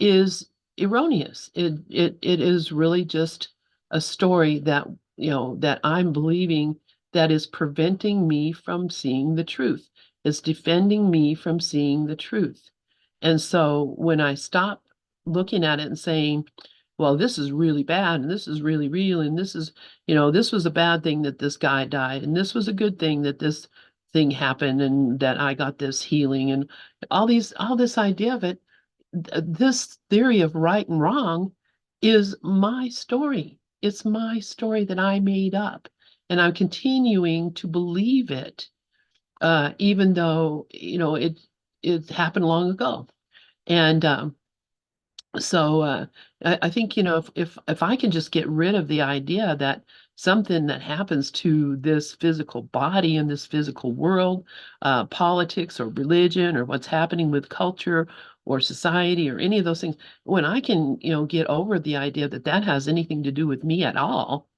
is erroneous. It is really just a story that, that I'm believing, that is preventing me from seeing the truth. It's defending me from seeing the truth. And so when I stop looking at it and saying, well, this is really bad, and this is really real, and this was a bad thing that this guy died, and this was a good thing that this thing happened, and that I got this healing, and all this idea of it, this theory of right and wrong is my story. It's my story that I made up, and I'm continuing to believe it, even though, it happened long ago. And so I think, if I can just get rid of the idea that something that happens to this physical body and this physical world, politics or religion or what's happening with culture or society or any of those things, when I can, get over the idea that that has anything to do with me at all,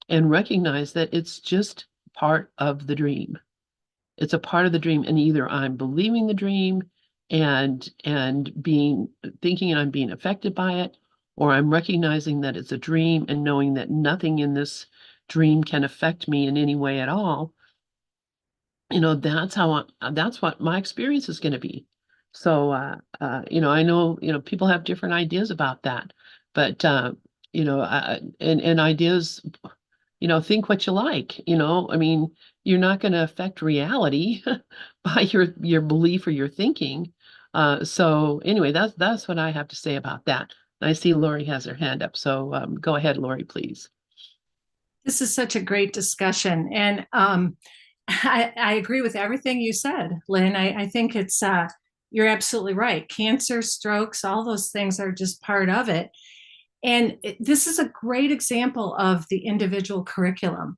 and recognize that it's just part of the dream. It's a part of the dream, and either I'm believing the dream and being thinking I'm being affected by it, or I'm recognizing that it's a dream and knowing that nothing in this dream can affect me in any way at all. That's what my experience is going to be. So I know, people have different ideas about that, but and ideas, think what you like. I mean, you're not going to affect reality by your belief or your thinking. So anyway, that's what I have to say about that. I see Lori has her hand up, so go ahead, Lori, please. This is such a great discussion. And I agree with everything you said, Lynn. I think you're absolutely right. Cancer, strokes, all those things are just part of it. And this is a great example of the individual curriculum,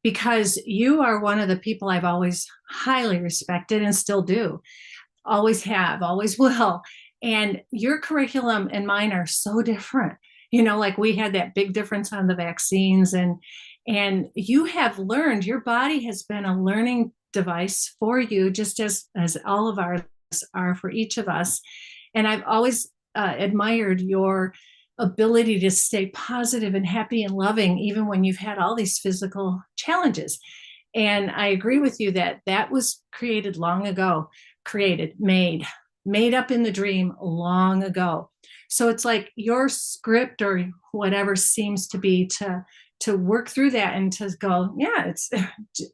because you are one of the people I've always highly respected and still do. Always have, always will. And your curriculum and mine are so different. Like we had that big difference on the vaccines, and you have learned, your body has been a learning device for you, just as all of ours are for each of us. And I've always admired your ability to stay positive and happy and loving, even when you've had all these physical challenges. And I agree with you that that was created long ago, made up in the dream long ago. So it's like your script or whatever seems to be to to work through that and to go, yeah, it's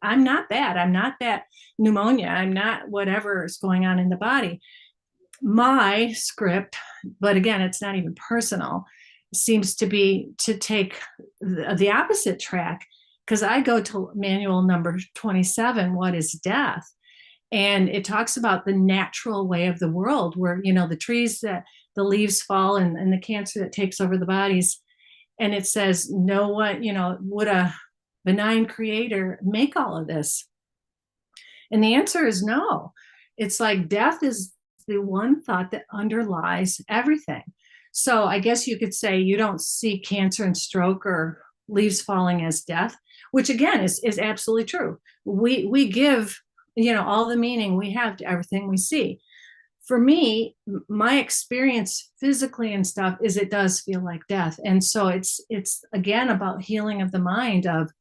I'm not that. I'm not that pneumonia. I'm not whatever is going on in the body. My script, but again, it's not even personal, seems to be to take the opposite track, because I go to manual number 27, What is Death? And it talks about the natural way of the world where, the trees that the leaves fall, and the cancer that takes over the bodies. And it says, no, would a benign creator make all of this? And the answer is no. It's like death is the one thought that underlies everything. So I guess you could say you don't see cancer and stroke or leaves falling as death, which again is absolutely true. We give, all the meaning we have to everything we see. For me, my experience physically and stuff is it does feel like death. And so it's again about healing of the mind, of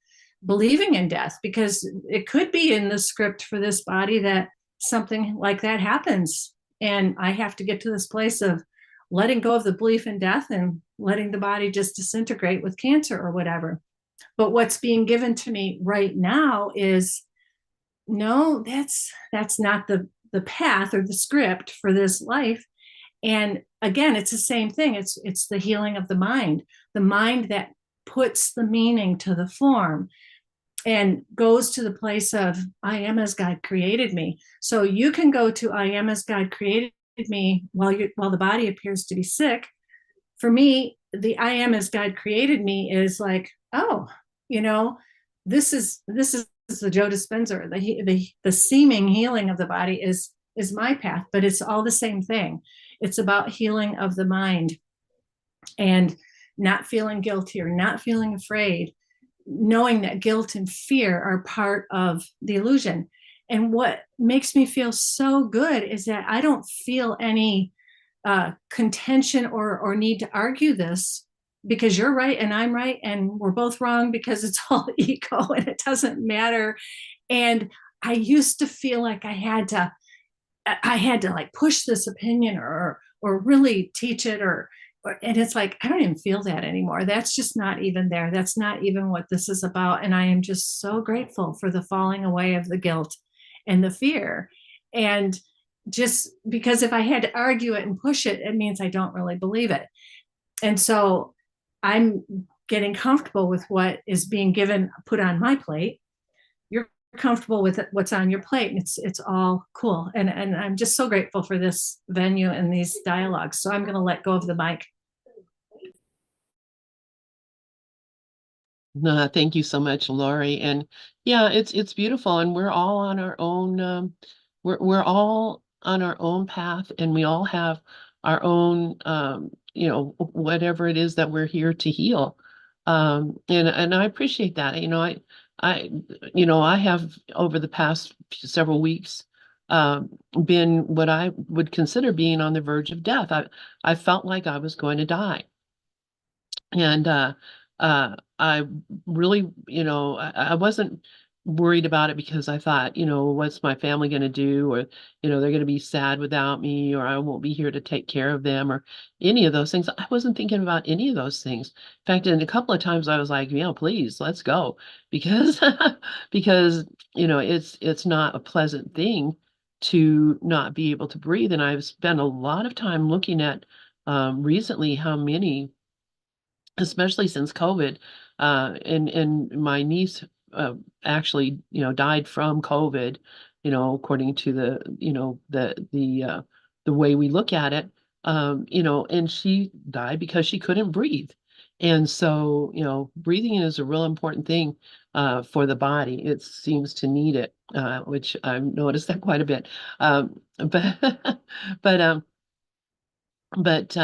believing in death, because it could be in the script for this body that something like that happens. And I have to get to this place of letting go of the belief in death and letting the body just disintegrate with cancer or whatever. But what's being given to me right now is, no, that's not the path or the script for this life. And again, it's the same thing. It's the healing of the mind that puts the meaning to the form and goes to the place of I am as God created me. So you can go to I am as God created me while the body appears to be sick. For me, the I am as God created me is like, oh, this is the Joe Dispenza. The seeming healing of the body is my path, but it's all the same thing. It's about healing of the mind and not feeling guilty or not feeling afraid, knowing that guilt and fear are part of the illusion. And what makes me feel so good is that I don't feel any contention or need to argue this, because you're right and I'm right and we're both wrong, because it's all ego and it doesn't matter. And I used to feel like I had to like push this opinion or really teach it, and it's like I don't even feel that anymore. That's just not even there. That's not even what this is about. And I am just so grateful for the falling away of the guilt and the fear. And just because if I had to argue it and push it, it means I don't really believe it. And so I'm getting comfortable with what is being put on my plate. You're comfortable with what's on your plate, and it's all cool. And I'm just so grateful for this venue and these dialogues. So I'm going to let go of the mic. No, thank you so much, Lori. And yeah, it's beautiful, and we're all on our own. We're all on our own path, and we all have our own, whatever it is that we're here to heal. And I appreciate that. I, I have over the past several weeks, been what I would consider being on the verge of death. I felt like I was going to die. And I really, I wasn't worried about it because I thought, what's my family going to do? Or, they're going to be sad without me, or I won't be here to take care of them, or any of those things. I wasn't thinking about any of those things. In fact, in a couple of times I was like, please, let's go. Because, because, it's not a pleasant thing to not be able to breathe. And I've spent a lot of time looking at recently how many, especially since COVID, and my niece actually, died from COVID, according to the way we look at it, and she died because she couldn't breathe. And so, breathing is a real important thing for the body. It seems to need it, which I've noticed that quite a bit. But but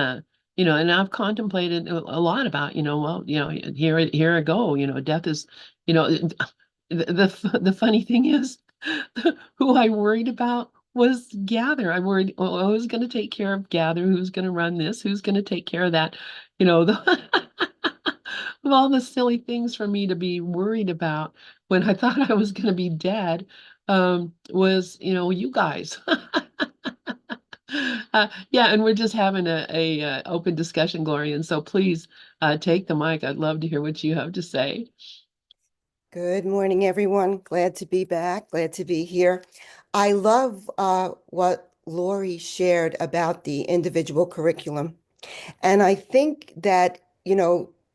and I've contemplated a lot about, here I go, death is, the funny thing is, who I worried about was Gather. I worried, who's going to take care of Gather? Who's going to run this? Who's going to take care of that? Of all the silly things for me to be worried about when I thought I was going to be dead, was, you guys. Yeah, and we're just having a open discussion, Gloria, and so please take the mic. I'd love to hear what you have to say. Good morning, everyone. Glad to be back. Glad to be here. I love what Lori shared about the individual curriculum. And I think that,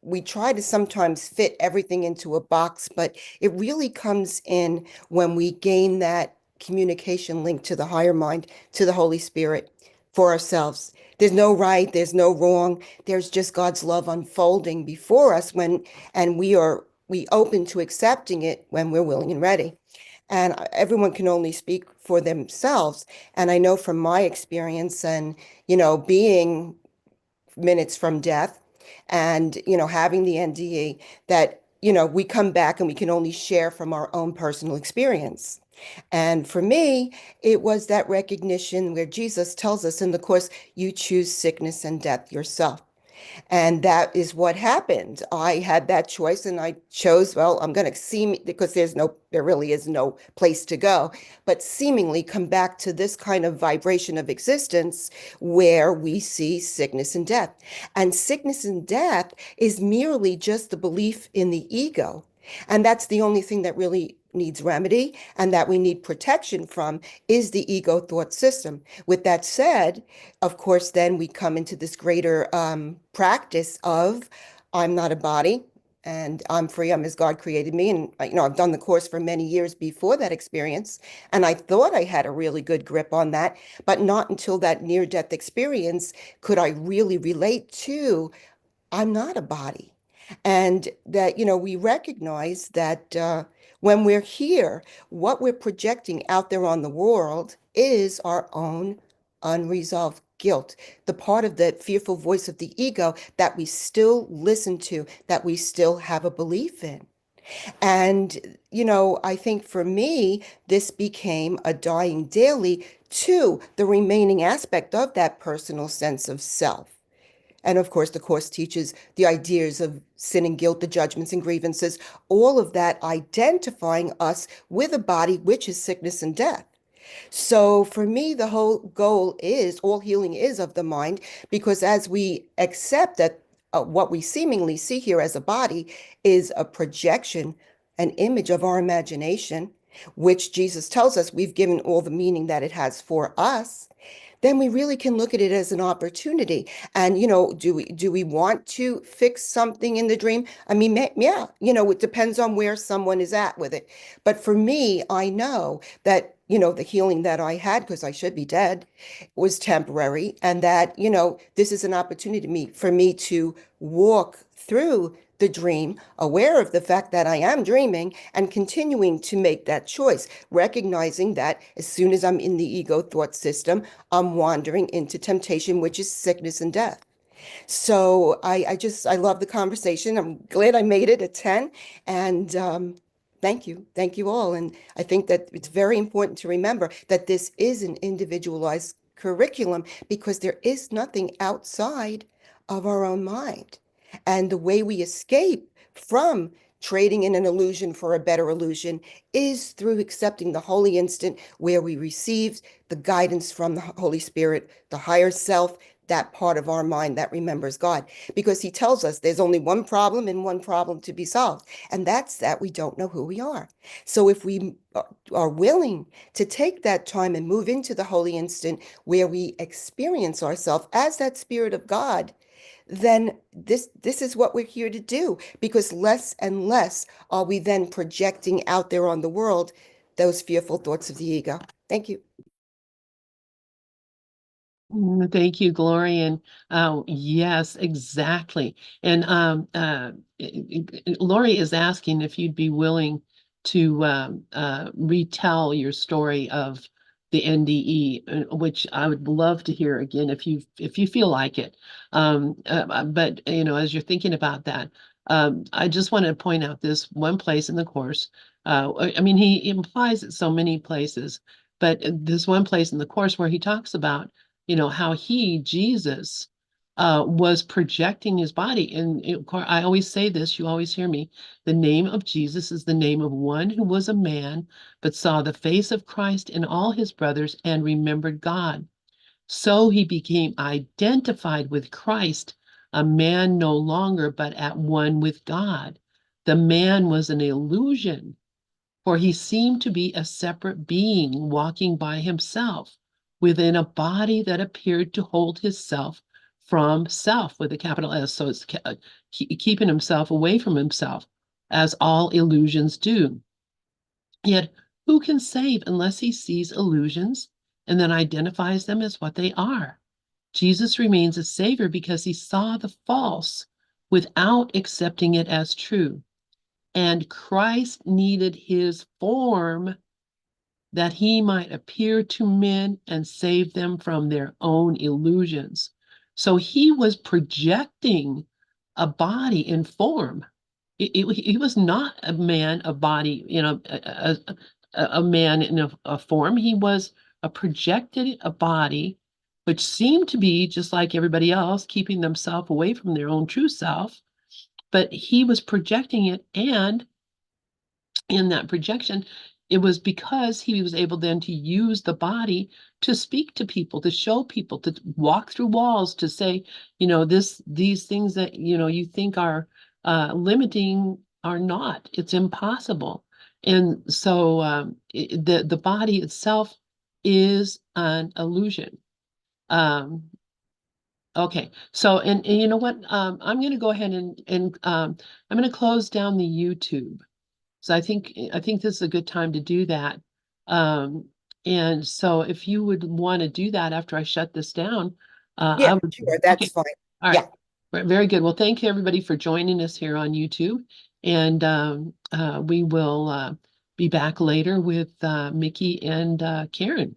we try to sometimes fit everything into a box, but it really comes in when we gain that communication link to the higher mind, to the Holy Spirit for ourselves. There's no right, there's no wrong. There's just God's love unfolding before us and we open to accepting it when we're willing and ready. And everyone can only speak for themselves. And I know from my experience and, being minutes from death and, having the NDE that, we come back and we can only share from our own personal experience. And for me, it was that recognition where Jesus tells us in the Course, you choose sickness and death yourself. And that is what happened. I had that choice and I chose, well, I'm going to because there really is no place to go, but seemingly come back to this kind of vibration of existence where we see sickness and death. And sickness and death is merely just the belief in the ego. And that's the only thing that really needs remedy and that we need protection from is the ego thought system. With that said, of course, then we come into this greater practice of I'm not a body and I'm free. I'm as God created me. And, I've done the course for many years before that experience. And I thought I had a really good grip on that, but not until that near-death experience could I really relate to I'm not a body. And that, we recognize that when we're here, what we're projecting out there on the world is our own unresolved guilt, the part of the fearful voice of the ego that we still listen to, that we still have a belief in. And, I think for me, this became a dying daily to the remaining aspect of that personal sense of self. And of course, the Course teaches the ideas of sin and guilt, the judgments and grievances, all of that identifying us with a body, which is sickness and death. So for me, the whole goal is all healing is of the mind, because as we accept that what we seemingly see here as a body is a projection, an image of our imagination, which Jesus tells us we've given all the meaning that it has for us, then we really can look at it as an opportunity. And, do we want to fix something in the dream? I mean, yeah, it depends on where someone is at with it. But for me, I know that, the healing that I had, because I should be dead, was temporary. And that, this is an opportunity for me to walk through the dream, aware of the fact that I am dreaming and continuing to make that choice, recognizing that as soon as I'm in the ego thought system, I'm wandering into temptation, which is sickness and death. So I love the conversation. I'm glad I made it at 10. And thank you. Thank you all. And I think that it's very important to remember that this is an individualized curriculum because there is nothing outside of our own mind. And the way we escape from trading in an illusion for a better illusion is through accepting the holy instant where we receive the guidance from the Holy Spirit, the higher self, that part of our mind that remembers God, because he tells us there's only one problem and one problem to be solved, and that's that we don't know who we are. So if we are willing to take that time and move into the holy instant where we experience ourselves as that Spirit of God, then this is what we're here to do, because less and less are we then projecting out there on the world those fearful thoughts of the ego. Thank you. Thank you, Gloria. And yes, exactly. And Lori is asking if you'd be willing to retell your story of the NDE, which I would love to hear again if you feel like it. But as you're thinking about that, I just want to point out this one place in the Course. I mean, he implies it so many places, but this one place in the Course where he talks about how Jesus, was projecting his body. And of course, I always say this, you always hear me. The name of Jesus is the name of one who was a man, but saw the face of Christ in all his brothers and remembered God. So he became identified with Christ, a man no longer, but at one with God. The man was an illusion, for he seemed to be a separate being walking by himself within a body that appeared to hold his self from self with a capital S. So it's keeping himself away from himself, as all illusions do. Yet, who can save unless he sees illusions and then identifies them as what they are? Jesus remains a savior because he saw the false without accepting it as true. And Christ needed his form that he might appear to men and save them from their own illusions. So he was projecting a body in form. He was not a man of body, a man in a form. He was a projected a body, which seemed to be just like everybody else, keeping themselves away from their own true self. But he was projecting it, and in that projection, it was because he was able then to use the body to speak to people, to show people, to walk through walls, to say, these things that, you think are limiting are not. It's impossible. And so the body itself is an illusion. Okay, so and you know what? I'm going to go ahead and I'm going to close down the YouTube. So I think this is a good time to do that. And so if you would want to do that after I shut this down, Yeah, I would. sure, that's Okay, fine. all Yeah. right. Very good. Well, thank you everybody for joining us here on YouTube, and we will be back later with Mickey and Karen.